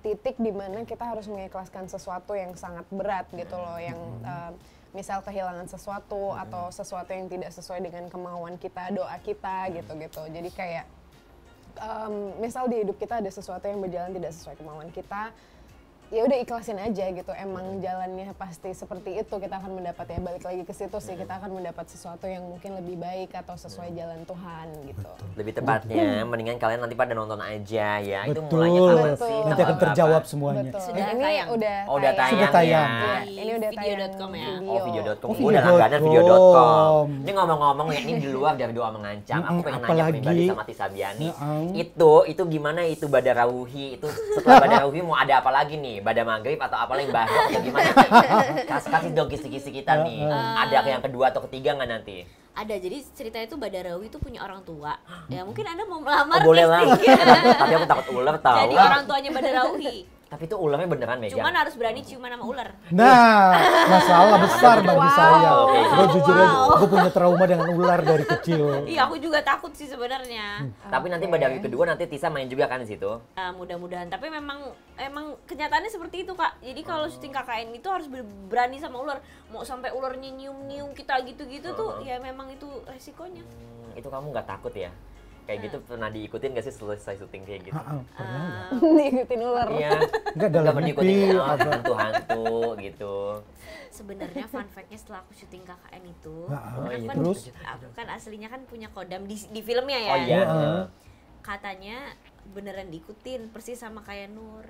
[SPEAKER 4] titik di mana kita harus mengikhlaskan sesuatu yang sangat berat gitu loh, yang misal kehilangan sesuatu atau sesuatu yang tidak sesuai dengan kemauan kita, doa kita gitu. Jadi kayak misal di hidup kita ada sesuatu yang berjalan tidak sesuai kemauan kita, ya udah ikhlasin aja gitu. Emang jalannya pasti seperti itu, kita akan mendapat, ya balik lagi ke situ sih, kita akan mendapat sesuatu yang mungkin lebih baik atau sesuai jalan Tuhan gitu.
[SPEAKER 2] Lebih tepatnya mendingan kalian nanti pada nonton aja ya.
[SPEAKER 3] Betul.
[SPEAKER 2] Itu mulainya kapan sih?
[SPEAKER 3] Nanti akan terjawab semuanya.
[SPEAKER 1] Sudah
[SPEAKER 4] ini
[SPEAKER 1] tayang.
[SPEAKER 4] udah
[SPEAKER 2] tayang.
[SPEAKER 3] Sudah tayang.
[SPEAKER 4] Ya, ini udah
[SPEAKER 1] video.com
[SPEAKER 4] tayang
[SPEAKER 1] ya.
[SPEAKER 2] Oh video.com,
[SPEAKER 3] Oh,
[SPEAKER 2] gue udah langganan video.com. Ini ngomong-ngomong ya, ini di luar dari Doa Mengancam. Aku pengen nanya pribadi sama Tisa Biani. Itu gimana itu Badarauhi? Itu setelah Badarauhi mau ada apa lagi nih? Bada Maghrib atau apa lagi Bahrok atau gimana? Kasih dong kisi-kisi kita nih. Ada yang kedua atau ketiga nggak nanti?
[SPEAKER 1] Ada, jadi ceritanya itu Badarawi itu punya orang tua. Ya mungkin Anda mau melamar
[SPEAKER 2] Boleh lah.
[SPEAKER 1] casting.
[SPEAKER 2] Tapi aku takut ular tahu.
[SPEAKER 1] Jadi orang tuanya Badarawi.
[SPEAKER 2] Tapi itu ularnya beneran megang.
[SPEAKER 1] Cuman harus berani ciuman sama ular.
[SPEAKER 3] Nah, masalah besar bagi saya.
[SPEAKER 2] Oke.
[SPEAKER 3] Gue jujur aja, gue punya trauma dengan ular dari kecil.
[SPEAKER 1] Iya, aku juga takut sih sebenarnya.
[SPEAKER 2] Tapi nanti Badarawi kedua nanti Tisa main juga kan di situ.
[SPEAKER 1] Mudah-mudahan. Tapi emang kenyataannya seperti itu, Kak. Jadi kalau syuting KKN itu harus berani sama ular. Mau sampai ularnya nyium-nyium kita gitu-gitu tuh, ya memang itu resikonya.
[SPEAKER 2] Itu kamu nggak takut ya? Kayak gitu pernah diikutin gak sih selesai syuting kayak gitu?
[SPEAKER 3] Pernah
[SPEAKER 4] diikutin ular.
[SPEAKER 2] Iya.
[SPEAKER 3] Enggak dalam
[SPEAKER 2] Nggak diikutin hantu-hantu gitu.
[SPEAKER 1] Sebenarnya fun fact-nya setelah aku syuting KKN itu,
[SPEAKER 2] iya.
[SPEAKER 3] Terus?
[SPEAKER 1] aku kan aslinya kan punya kodam di filmnya ya.
[SPEAKER 2] Oh iya.
[SPEAKER 1] Katanya beneran diikutin persis sama kayak Nur.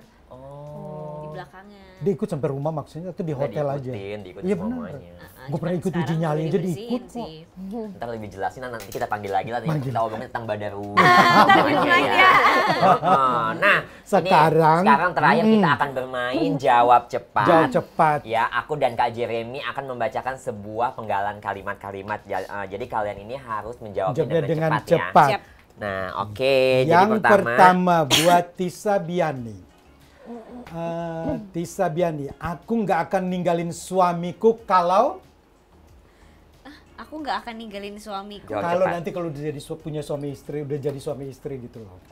[SPEAKER 1] Di belakangnya.
[SPEAKER 3] Dia ikut sampai rumah maksudnya itu di hotel aja.
[SPEAKER 2] Diikutin
[SPEAKER 3] Iya benar.
[SPEAKER 2] semuanya.
[SPEAKER 3] Gue pernah ikut uji nyali aja diikut kok.
[SPEAKER 2] Ntar lebih jelasin nanti kita panggil lagi lah, kita ngomongin tentang Badarui. Nah,
[SPEAKER 3] sekarang
[SPEAKER 2] terakhir kita akan bermain jawab cepat.
[SPEAKER 3] Jawab cepat.
[SPEAKER 2] Ya, aku dan Kak Jeremy akan membacakan sebuah penggalan kalimat-kalimat. Jadi kalian ini harus menjawabnya dengan cepat. Ya. Nah, oke.
[SPEAKER 3] Yang
[SPEAKER 2] Jadi
[SPEAKER 3] pertama buat Tisa Biani. Tisa Biani, aku nggak akan ninggalin suamiku kalau
[SPEAKER 1] aku nggak akan ninggalin suamiku.
[SPEAKER 2] Jawab cepat.
[SPEAKER 3] Nanti kalau udah jadi punya suami istri, udah jadi suami istri gitu loh.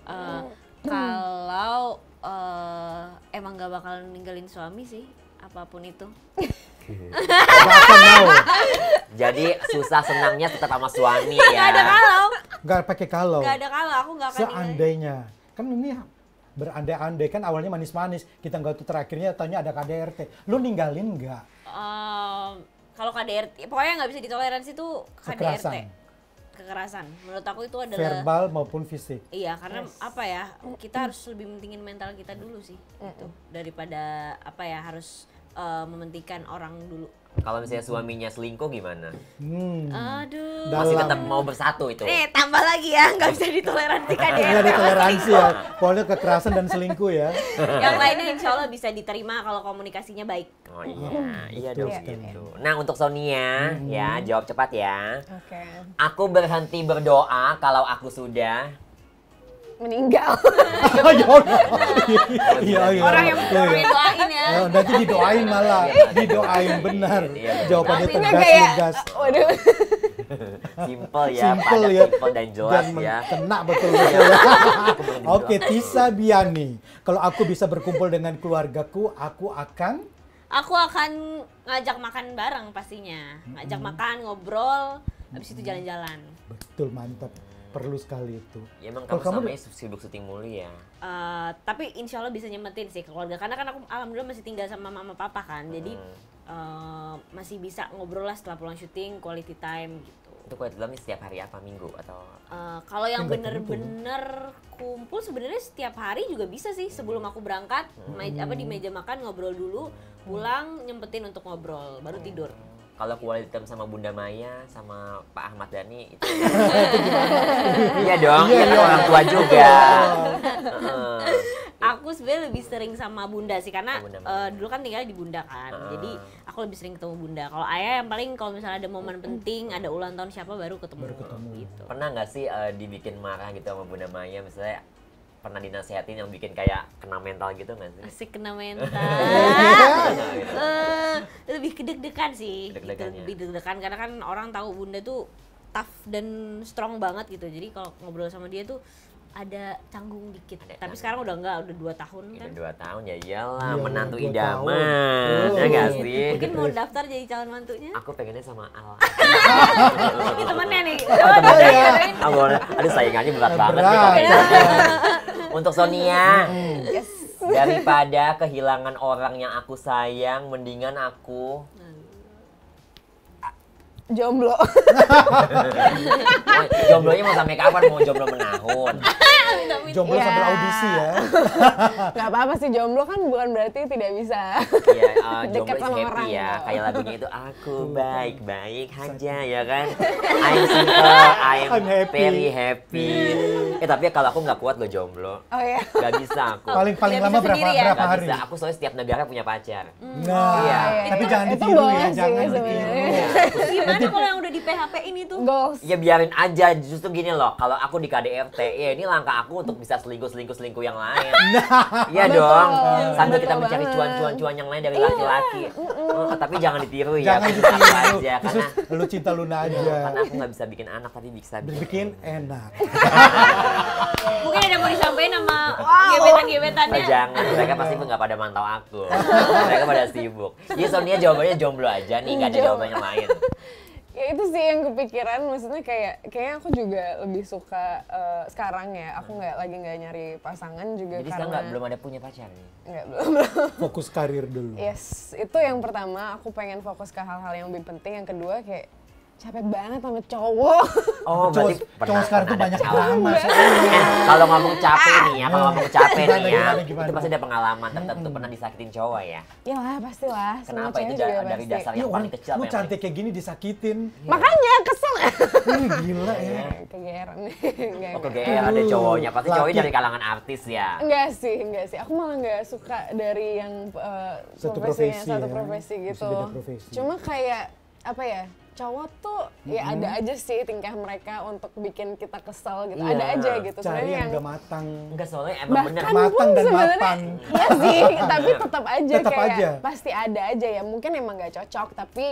[SPEAKER 1] Kalau emang nggak bakal ninggalin suami sih, apapun itu.
[SPEAKER 3] Nggak akan mau.
[SPEAKER 2] Jadi susah senangnya tetap sama suami ya.
[SPEAKER 1] Nggak ada kalau.
[SPEAKER 3] Nggak pakai kalau.
[SPEAKER 1] Nggak ada kalau, aku nggak akan ninggalin.
[SPEAKER 3] Seandainya, kan ini berandai-andai kan awalnya manis-manis, kita nggak tuh terakhirnya tanya ada KDRT. Lu ninggalin nggak?
[SPEAKER 1] Kalau KDRT, pokoknya nggak bisa ditoleransi tuh KDRT. Kekerasan. Menurut aku itu adalah
[SPEAKER 3] verbal maupun fisik.
[SPEAKER 1] Iya, karena apa ya, kita harus lebih mentingin mental kita dulu sih, gitu. Daripada apa ya harus mementingkan orang dulu.
[SPEAKER 2] Kalau misalnya suaminya selingkuh gimana?
[SPEAKER 1] Aduh.
[SPEAKER 2] Masih tetap mau bersatu itu?
[SPEAKER 1] Tambah lagi ya, nggak bisa ditoleransi KDRT.
[SPEAKER 3] Nggak ada toleransi ya, pokoknya kekerasan dan selingkuh ya.
[SPEAKER 1] Yang lainnya insya Allah bisa diterima kalau komunikasinya baik.
[SPEAKER 2] Oh iya dong
[SPEAKER 3] betul.
[SPEAKER 2] gitu. Nah untuk Sonia, ya jawab cepat ya.
[SPEAKER 4] Oke.
[SPEAKER 2] Aku berhenti berdoa kalau aku sudah
[SPEAKER 4] Meninggal.
[SPEAKER 3] Iya.
[SPEAKER 1] Orang yang doain ya.
[SPEAKER 3] Nanti didoain malah, didoain benar. Jawabannya
[SPEAKER 4] Artinya
[SPEAKER 3] tegas,
[SPEAKER 4] kayak,
[SPEAKER 3] lugas.
[SPEAKER 4] waduh.
[SPEAKER 2] simple ya,
[SPEAKER 3] Simple
[SPEAKER 2] padat,
[SPEAKER 3] ya,
[SPEAKER 2] simple dan jelas ya.
[SPEAKER 3] kena betul-betul. Oke, Tisa Biani. Kalau aku bisa berkumpul dengan keluargaku, aku akan
[SPEAKER 1] ngajak makan bareng pastinya. Ngajak makan, ngobrol, habis itu jalan-jalan.
[SPEAKER 3] betul, mantap. Perlu sekali itu.
[SPEAKER 2] Ya emang
[SPEAKER 3] Kalau
[SPEAKER 2] kamu selama ini sibuk syuting mulu ya.
[SPEAKER 1] Tapi insya Allah bisa nyemetin sih keluarga. Karena kan aku alhamdulillah masih tinggal sama mama papa kan. Jadi masih bisa ngobrol lah setelah pulang syuting, quality time gitu.
[SPEAKER 2] Itu quality time setiap hari apa, minggu atau?
[SPEAKER 1] Kalau yang bener-bener kumpul sebenarnya setiap hari juga bisa sih. Sebelum aku berangkat, di meja makan ngobrol dulu, pulang nyempetin untuk ngobrol, baru tidur.
[SPEAKER 2] Kalau quality time sama Bunda Maya, sama Pak Ahmad Dhani itu iya dong, iya kan orang tua juga.
[SPEAKER 1] Aku sebenarnya lebih sering sama Bunda sih karena dulu kan tinggal di Bunda kan. Jadi aku lebih sering ketemu Bunda. Kalau Ayah yang paling kalau misalnya ada momen penting, ada ulang tahun siapa baru ketemu. Gitu.
[SPEAKER 2] Pernah nggak sih dibikin marah gitu sama Bunda Maya, misalnya pernah dinasehatin yang bikin kayak kena mental gitu nggak sih?
[SPEAKER 1] Asik kena mental. Lebih kedeg-degan sih. Lebih deg-degan karena kan orang tahu Bunda tuh tough dan strong banget gitu. Jadi kalau ngobrol sama dia tuh ada canggung dikit. Tapi sekarang udah enggak, udah 2 tahun kan.
[SPEAKER 2] Udah 2 tahun ya iyalah, menantu
[SPEAKER 3] 2
[SPEAKER 2] idaman. Ya nggak sih?
[SPEAKER 1] Mungkin mau daftar jadi calon mantunya.
[SPEAKER 2] Aku pengennya sama Al.
[SPEAKER 1] Ini temennya nih.
[SPEAKER 2] Aduh saingannya berat banget nih kalau kayak gini. Untuk Sonia, daripada kehilangan orang yang aku sayang, mendingan aku
[SPEAKER 4] Jomblo.
[SPEAKER 2] Jomblonya mau sampai kapan? Mau jomblo menahun?
[SPEAKER 3] jomblo sambil audisi ya.
[SPEAKER 4] Gak apa-apa sih, jomblo kan bukan berarti tidak bisa
[SPEAKER 2] Iya, jomblo
[SPEAKER 4] dekat
[SPEAKER 2] is
[SPEAKER 4] sama
[SPEAKER 2] happy
[SPEAKER 4] orang
[SPEAKER 2] ya.
[SPEAKER 4] gitu.
[SPEAKER 2] Kayak lagunya itu aku baik-baik aja ya kan. I'm simple, I'm
[SPEAKER 3] happy.
[SPEAKER 2] very happy. Tapi kalau aku nggak kuat loh jomblo.
[SPEAKER 4] Oh iya.
[SPEAKER 2] Gak bisa aku.
[SPEAKER 3] Paling
[SPEAKER 1] Nggak
[SPEAKER 3] lama
[SPEAKER 1] bisa sendiri ya?
[SPEAKER 3] berapa
[SPEAKER 2] Nggak
[SPEAKER 3] hari?
[SPEAKER 2] bisa. Aku soalnya setiap negara punya pacar.
[SPEAKER 3] Nah,
[SPEAKER 2] Iya.
[SPEAKER 3] tapi jangan
[SPEAKER 4] Itu
[SPEAKER 3] ditiru
[SPEAKER 4] boleh
[SPEAKER 3] ya,
[SPEAKER 4] sih
[SPEAKER 3] jangan
[SPEAKER 4] sebenarnya.
[SPEAKER 3] ditiru.
[SPEAKER 1] Gimana kalau yang udah di PHP ini tuh?
[SPEAKER 4] Goals.
[SPEAKER 2] Ya biarin aja, justru gini loh, kalau aku di KDRT, ya ini langkah aku untuk bisa selingkuh yang lain. Iya dong, sambil kita
[SPEAKER 4] betul
[SPEAKER 2] mencari
[SPEAKER 4] banget.
[SPEAKER 2] cuan-cuan yang lain dari laki-laki. Tapi jangan ditiru ya,
[SPEAKER 3] Jangan
[SPEAKER 2] aku
[SPEAKER 3] ditiru.
[SPEAKER 2] aja,
[SPEAKER 3] Khusus lu cinta Luna aja.
[SPEAKER 2] karena aku nggak bisa bikin anak, tapi bisa
[SPEAKER 3] Bikin enak.
[SPEAKER 1] Mungkin ada mau disampaikan sama gebetan-gebetannya.
[SPEAKER 2] Jangan, mereka pasti nggak pada mantau aku. Mereka pada sibuk. Jadi Sonia jawabannya jomblo aja nih, nggak ada jawaban yang lain.
[SPEAKER 4] Ya itu sih yang kepikiran, maksudnya kayaknya aku juga lebih suka sekarang ya, aku lagi nggak nyari pasangan juga.
[SPEAKER 2] Jadi
[SPEAKER 4] karena
[SPEAKER 2] sekarang belum ada punya pacar nih?
[SPEAKER 4] belum.
[SPEAKER 3] Fokus karir dulu.
[SPEAKER 4] Yes, itu yang pertama, aku pengen fokus ke hal-hal yang lebih penting. Yang kedua kayak capek banget sama cowok.
[SPEAKER 2] Oh, berarti
[SPEAKER 3] Cowok sekarang tuh
[SPEAKER 2] ada
[SPEAKER 3] banyak
[SPEAKER 2] pengalaman.
[SPEAKER 3] drama.
[SPEAKER 2] Kalau ngomong capek nih ya, kalau ngomong capek nih ya,
[SPEAKER 3] Gimana?
[SPEAKER 2] itu pasti ada pengalaman tertentu pernah disakitin cowok ya.
[SPEAKER 4] Ya lah, pastilah. Semua
[SPEAKER 2] Kenapa itu
[SPEAKER 4] cewek juga
[SPEAKER 2] dari
[SPEAKER 4] pasti.
[SPEAKER 2] dasar
[SPEAKER 3] Iya,
[SPEAKER 2] yang
[SPEAKER 3] orang
[SPEAKER 2] paling kecil?
[SPEAKER 3] lu
[SPEAKER 2] apa yang
[SPEAKER 3] cantik kayak gini disakitin.
[SPEAKER 4] Makanya kesel.
[SPEAKER 3] Gila ya.
[SPEAKER 4] Kegeeran nih.
[SPEAKER 2] Oh, kegeeran ada cowoknya, pasti
[SPEAKER 3] Laki.
[SPEAKER 2] cowoknya dari kalangan artis ya.
[SPEAKER 4] Enggak sih. Aku malah nggak suka dari yang
[SPEAKER 3] Satu
[SPEAKER 4] profesinya,
[SPEAKER 3] profesi
[SPEAKER 4] satu
[SPEAKER 3] ya.
[SPEAKER 4] profesi gitu.
[SPEAKER 3] Bisa beda profesi.
[SPEAKER 4] Cuma kayak apa ya? Cowok tuh ya ada aja sih tingkah mereka untuk bikin kita kesel gitu.
[SPEAKER 2] Iya.
[SPEAKER 4] Ada aja gitu.
[SPEAKER 3] Cari
[SPEAKER 4] Sebenarnya
[SPEAKER 3] yang udah matang.
[SPEAKER 2] Enggak, soalnya emang bener.
[SPEAKER 4] bahkan
[SPEAKER 3] Matang
[SPEAKER 4] pun
[SPEAKER 3] dan
[SPEAKER 4] sebenarnya
[SPEAKER 3] mapan.
[SPEAKER 4] iya sih, tapi tetap aja
[SPEAKER 3] Tetap
[SPEAKER 4] kayak
[SPEAKER 3] aja.
[SPEAKER 4] pasti ada aja ya. Mungkin emang nggak cocok, tapi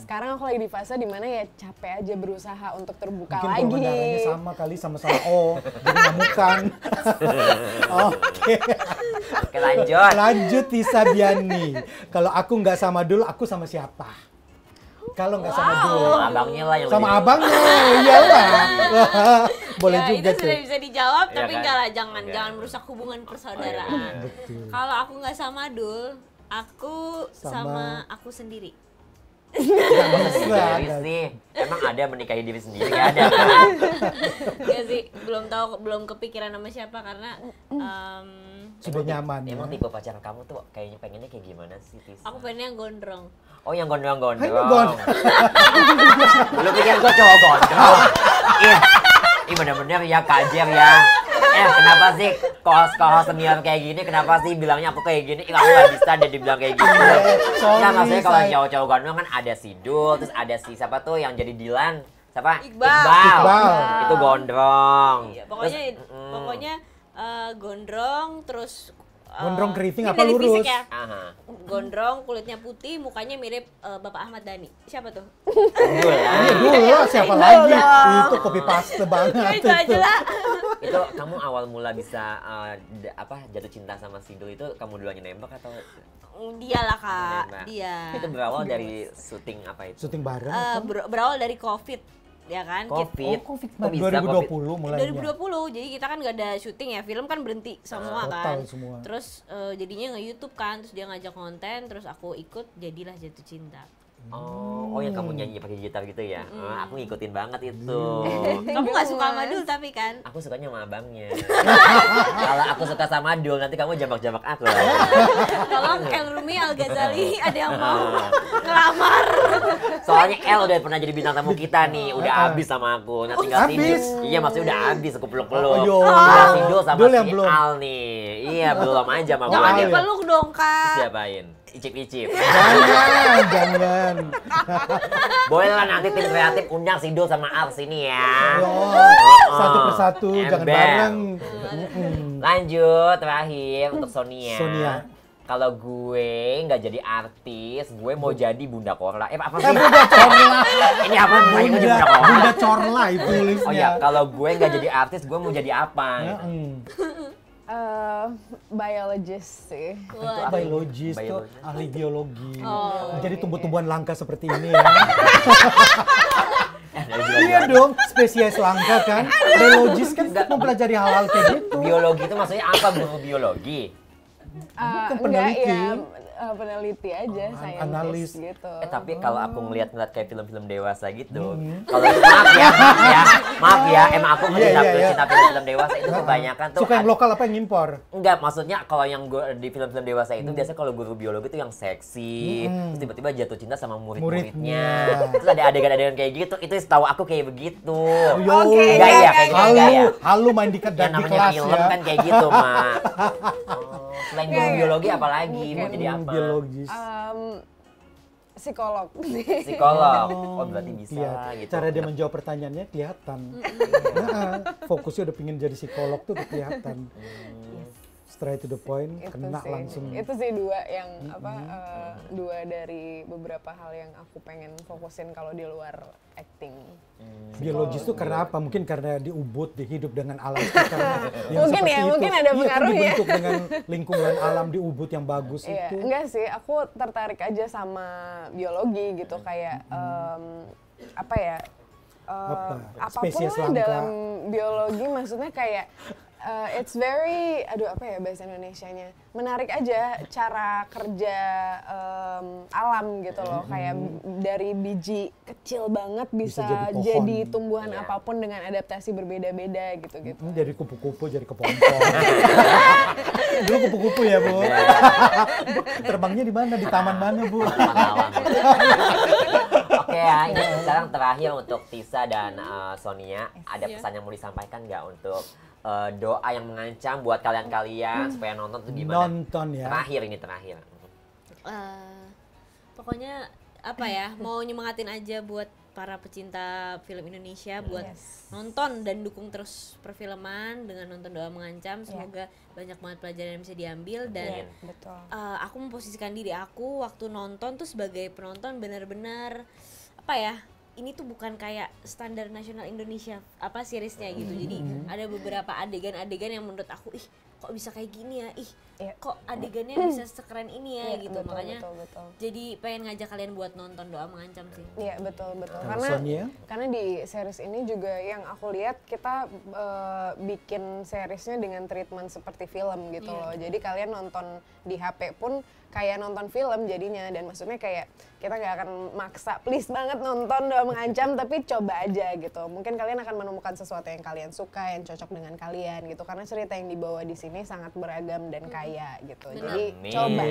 [SPEAKER 4] sekarang aku lagi di fase dimana ya capek aja berusaha untuk terbuka
[SPEAKER 3] Mungkin
[SPEAKER 4] lagi.
[SPEAKER 3] golongan darahnya sama kali, sama-sama O, jadi ngamukan. Oke.
[SPEAKER 2] Oke, lanjut.
[SPEAKER 3] Lanjut Tisa Biani. Kalau aku nggak sama dulu, aku sama siapa? Kalau nggak sama Dul.
[SPEAKER 2] Abangnya lah yang
[SPEAKER 3] Sama
[SPEAKER 2] lebih-
[SPEAKER 3] abangnya, iyalah. Boleh
[SPEAKER 1] Ya,
[SPEAKER 3] juga
[SPEAKER 1] itu sudah
[SPEAKER 3] tuh.
[SPEAKER 1] bisa dijawab,
[SPEAKER 2] Iya
[SPEAKER 1] tapi
[SPEAKER 2] kan?
[SPEAKER 1] enggak lah, jangan
[SPEAKER 2] Oke.
[SPEAKER 1] jangan merusak hubungan persaudaraan.
[SPEAKER 2] Oh, iya,
[SPEAKER 3] Betul.
[SPEAKER 1] Kalau aku nggak sama Dul, aku sama aku sendiri.
[SPEAKER 3] Nggak bisa.
[SPEAKER 2] Dari sih, emang ada menikahi diri sendiri? Nggak ada kan?
[SPEAKER 1] Ya sih, belum kepikiran sama siapa karena
[SPEAKER 3] Sudah nyaman ya.
[SPEAKER 2] Emang tipe pacar kamu tuh kayaknya pengennya kayak gimana sih, Tis?
[SPEAKER 1] aku pengennya gondrong.
[SPEAKER 2] Oh, yang gondrong-gondrong.
[SPEAKER 3] Hai, gondrong.
[SPEAKER 2] Lu pikir gue cowok gondrong? Ih, bener-bener ya kajer ya. Kenapa sih kohos senior kayak gini, kenapa sih bilangnya aku kayak gini? Aku nggak bisa deh dibilang kayak gitu.
[SPEAKER 3] Sorry,
[SPEAKER 2] Nah, maksudnya kalau
[SPEAKER 3] say.
[SPEAKER 2] cowok-cowok gondrong kan ada si Dul, terus ada si siapa tuh yang jadi Dilan? Siapa?
[SPEAKER 1] Iqbal.
[SPEAKER 2] Itu gondrong.
[SPEAKER 1] Iya,
[SPEAKER 2] Terus,
[SPEAKER 1] pokoknya gondrong terus
[SPEAKER 3] Gondrong keriting
[SPEAKER 1] ini
[SPEAKER 3] apa
[SPEAKER 1] dari
[SPEAKER 3] lurus?
[SPEAKER 1] fisik ya.
[SPEAKER 2] aha.
[SPEAKER 1] Gondrong, kulitnya putih, mukanya mirip Bapak Ahmad Dhani. Siapa tuh?
[SPEAKER 2] Dul ya.
[SPEAKER 3] Ini dulu lah, siapa lagi? Itu copy paste banget
[SPEAKER 1] Ya, itu aja lah.
[SPEAKER 2] Itu kamu awal mula bisa jatuh cinta sama si Dul itu kamu duluan nembak atau
[SPEAKER 1] Dia lah kak,
[SPEAKER 2] nembak?
[SPEAKER 1] dia.
[SPEAKER 2] Itu berawal dari syuting apa itu?
[SPEAKER 3] Syuting bareng.
[SPEAKER 1] Berawal dari COVID, ya kan?
[SPEAKER 2] Covid.
[SPEAKER 3] Oh, Covid
[SPEAKER 2] Kok bisa
[SPEAKER 3] 2020 mulainya.
[SPEAKER 1] 2020, jadi kita kan gak ada syuting ya, film kan berhenti semua
[SPEAKER 3] Total
[SPEAKER 1] kan.
[SPEAKER 3] semua.
[SPEAKER 1] Terus jadinya nge-YouTube kan, terus dia ngajak konten, terus aku ikut, jadilah jatuh cinta.
[SPEAKER 2] Oh, yang kamu nyanyi pakai gitar gitu ya? Aku ngikutin banget itu.
[SPEAKER 1] Kamu gak suka sama Dul tapi kan?
[SPEAKER 2] Aku sukanya sama abangnya. Kalau aku suka sama Dul, nanti kamu jambak-jambak aku lah.
[SPEAKER 1] Tolong Elrumi Al-Ghazali ada yang mau ngelamar.
[SPEAKER 2] Soalnya El udah pernah jadi bintang tamu kita nih, udah habis sama aku. Nanti tinggal
[SPEAKER 3] habis?
[SPEAKER 2] Sindul. Iya, maksudnya udah habis aku peluk-peluk.
[SPEAKER 3] Oh, yo.
[SPEAKER 2] Tinggal Sindul sama
[SPEAKER 3] Dul yang
[SPEAKER 2] si
[SPEAKER 3] belum.
[SPEAKER 2] Al nih. Iya, belum aja sama
[SPEAKER 1] Jangan
[SPEAKER 2] gue.
[SPEAKER 1] dipeluk dong kak.
[SPEAKER 2] Siapain? Icip-icip.
[SPEAKER 3] Jangan.
[SPEAKER 2] Boleh lah nanti tim kreatif undang Sindul sama Al sini ya.
[SPEAKER 3] Oh, satu persatu, jangan
[SPEAKER 2] Ember.
[SPEAKER 3] bareng.
[SPEAKER 2] Lanjut, terakhir untuk Sonia.
[SPEAKER 3] Sonia.
[SPEAKER 2] Kalau gue nggak jadi artis, gue mau jadi Bunda Korla. Apa sih?
[SPEAKER 3] Bunda Corla.
[SPEAKER 2] Ini apa? Makanya gue jadi Bunda Korla.
[SPEAKER 3] Bunda Corla itu tulisnya.
[SPEAKER 2] Oh ya, kalau gue nggak jadi artis, gue mau jadi apa?
[SPEAKER 4] Biologist sih.
[SPEAKER 1] Wah.
[SPEAKER 3] Biologis tuh
[SPEAKER 2] Biologis.
[SPEAKER 3] ahli biologi.
[SPEAKER 1] Oh,
[SPEAKER 3] Jadi tumbuh-tumbuhan langka seperti ini ya.
[SPEAKER 2] Dari
[SPEAKER 3] Iya dong, spesies langka kan. Biologis kan mempelajari hal-hal kayak gitu.
[SPEAKER 2] biologi itu maksudnya apa? Guru biologi?
[SPEAKER 3] Bukan
[SPEAKER 4] Enggak
[SPEAKER 3] peneliti.
[SPEAKER 4] ya, peneliti aja, scientist
[SPEAKER 3] analis.
[SPEAKER 4] gitu.
[SPEAKER 2] Tapi kalau aku ngeliat-ngeliat kayak film-film dewasa gitu, kalau maaf ya, emang aku
[SPEAKER 3] Iya, iya.
[SPEAKER 2] cinta film-film dewasa itu kebanyakan tuh.
[SPEAKER 3] Suka yang lokal apa yang impor?
[SPEAKER 2] Enggak, maksudnya kalau yang di film-film dewasa itu biasanya kalau guru biologi itu yang seksi, terus tiba-tiba jatuh cinta sama murid-muridnya.
[SPEAKER 3] Muridnya.
[SPEAKER 2] Terus ada adegan-adegan kayak gitu, itu setahu aku kayak begitu.
[SPEAKER 3] Oke,
[SPEAKER 2] Gaya kayak gitu, gaya.
[SPEAKER 3] Halu main di
[SPEAKER 2] Yang
[SPEAKER 3] di
[SPEAKER 2] namanya
[SPEAKER 3] kelas
[SPEAKER 2] film
[SPEAKER 3] ya.
[SPEAKER 2] kan kayak gitu, Mak. Selain guru biologi apalagi mau jadi apa?
[SPEAKER 3] Biologis.
[SPEAKER 4] Psikolog.
[SPEAKER 2] Psikolog. Oh, berarti bisa
[SPEAKER 3] Iya,
[SPEAKER 2] gitu.
[SPEAKER 3] cara dia menjawab pertanyaannya kelihatan. Nah, fokusnya udah pengen jadi psikolog tuh udah kelihatan. Straight to the point,
[SPEAKER 4] Itu
[SPEAKER 3] kena
[SPEAKER 4] sih.
[SPEAKER 3] langsung.
[SPEAKER 4] Itu sih dua yang dua dari beberapa hal yang aku pengen fokusin kalau di luar acting.
[SPEAKER 3] Biologis tuh karena apa? Mungkin karena di Ubud, dihidup dengan alam sekitar yang
[SPEAKER 4] Mungkin
[SPEAKER 3] seperti
[SPEAKER 4] ya,
[SPEAKER 3] itu.
[SPEAKER 4] mungkin ada
[SPEAKER 3] Iya, kan
[SPEAKER 4] pengaruhnya.
[SPEAKER 3] dibentuk dengan lingkungan alam di Ubud yang bagus
[SPEAKER 4] Iya,
[SPEAKER 3] itu.
[SPEAKER 4] enggak sih, aku tertarik aja sama biologi gitu kayak apa ya? Apapun
[SPEAKER 3] Spesies
[SPEAKER 4] lah
[SPEAKER 3] langka.
[SPEAKER 4] dalam biologi maksudnya kayak it's very, aduh apa ya bahasa Indonesianya, menarik aja cara kerja alam gitu loh, kayak dari biji kecil banget bisa,
[SPEAKER 3] jadi pohon.
[SPEAKER 4] jadi tumbuhan
[SPEAKER 2] Iya.
[SPEAKER 4] apapun dengan adaptasi berbeda-beda gitu-gitu.
[SPEAKER 3] Dari kupu-kupu jadi kepompong. Dulu kupu-kupu ya, Bu. Terbangnya di mana? Di taman mana, Bu?
[SPEAKER 2] Oke ya, ini sekarang terakhir untuk Tisa dan Sonia, ada pesan yang mau disampaikan nggak untuk doa yang mengancam buat kalian-kalian supaya nonton tuh gimana?
[SPEAKER 3] Nonton ya.
[SPEAKER 2] Terakhir ini terakhir.
[SPEAKER 1] Pokoknya apa ya, mau nyemangatin aja buat para pecinta film Indonesia buat nonton dan dukung terus perfilman dengan nonton Doa Mengancam. Semoga banyak banget pelajaran yang bisa diambil dan
[SPEAKER 4] Betul.
[SPEAKER 1] aku memposisikan diri aku waktu nonton tuh sebagai penonton benar-benar apa ya, ini tuh bukan kayak standar nasional Indonesia apa seriesnya gitu. Jadi ada beberapa adegan-adegan yang menurut aku kok bisa kayak gini ya, ih
[SPEAKER 4] Iya.
[SPEAKER 1] kok adegannya bisa sekeren ini ya gitu.
[SPEAKER 4] Betul,
[SPEAKER 1] Makanya
[SPEAKER 4] betul.
[SPEAKER 1] jadi pengen ngajak kalian buat nonton Doa Mengancam sih.
[SPEAKER 4] Iya betul.
[SPEAKER 3] Kalau Sonia?
[SPEAKER 4] Karena di series ini juga yang aku lihat kita bikin seriesnya dengan treatment seperti film gitu loh. Jadi kalian nonton di HP pun kayak nonton film jadinya, dan maksudnya kayak kita nggak akan maksa please banget nonton Doa Mengancam, tapi coba aja gitu. Mungkin kalian akan menemukan sesuatu yang kalian suka, yang cocok dengan kalian gitu. Karena cerita yang dibawa di sini sangat beragam dan kaya gitu. Jadi coba.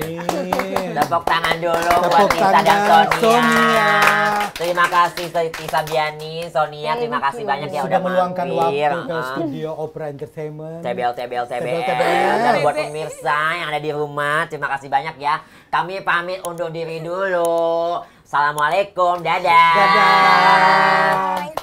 [SPEAKER 2] Tepuk tangan dulu buat
[SPEAKER 3] Tepuk
[SPEAKER 2] Tisa dan
[SPEAKER 3] tangan,
[SPEAKER 2] Sonia.
[SPEAKER 3] Sonia.
[SPEAKER 2] Terima kasih Tisa Biani, Sonia, terima kasih banyak ya
[SPEAKER 3] Sudah
[SPEAKER 2] udah
[SPEAKER 3] meluangkan
[SPEAKER 2] mampir.
[SPEAKER 3] waktu ke studio Opera Entertainment.
[SPEAKER 2] TBL.
[SPEAKER 3] TBL.
[SPEAKER 2] Dan buat pemirsa yang ada di rumah, terima kasih banyak ya. Kami pamit undur diri dulu. Assalamualaikum, dadah.
[SPEAKER 3] Dadah.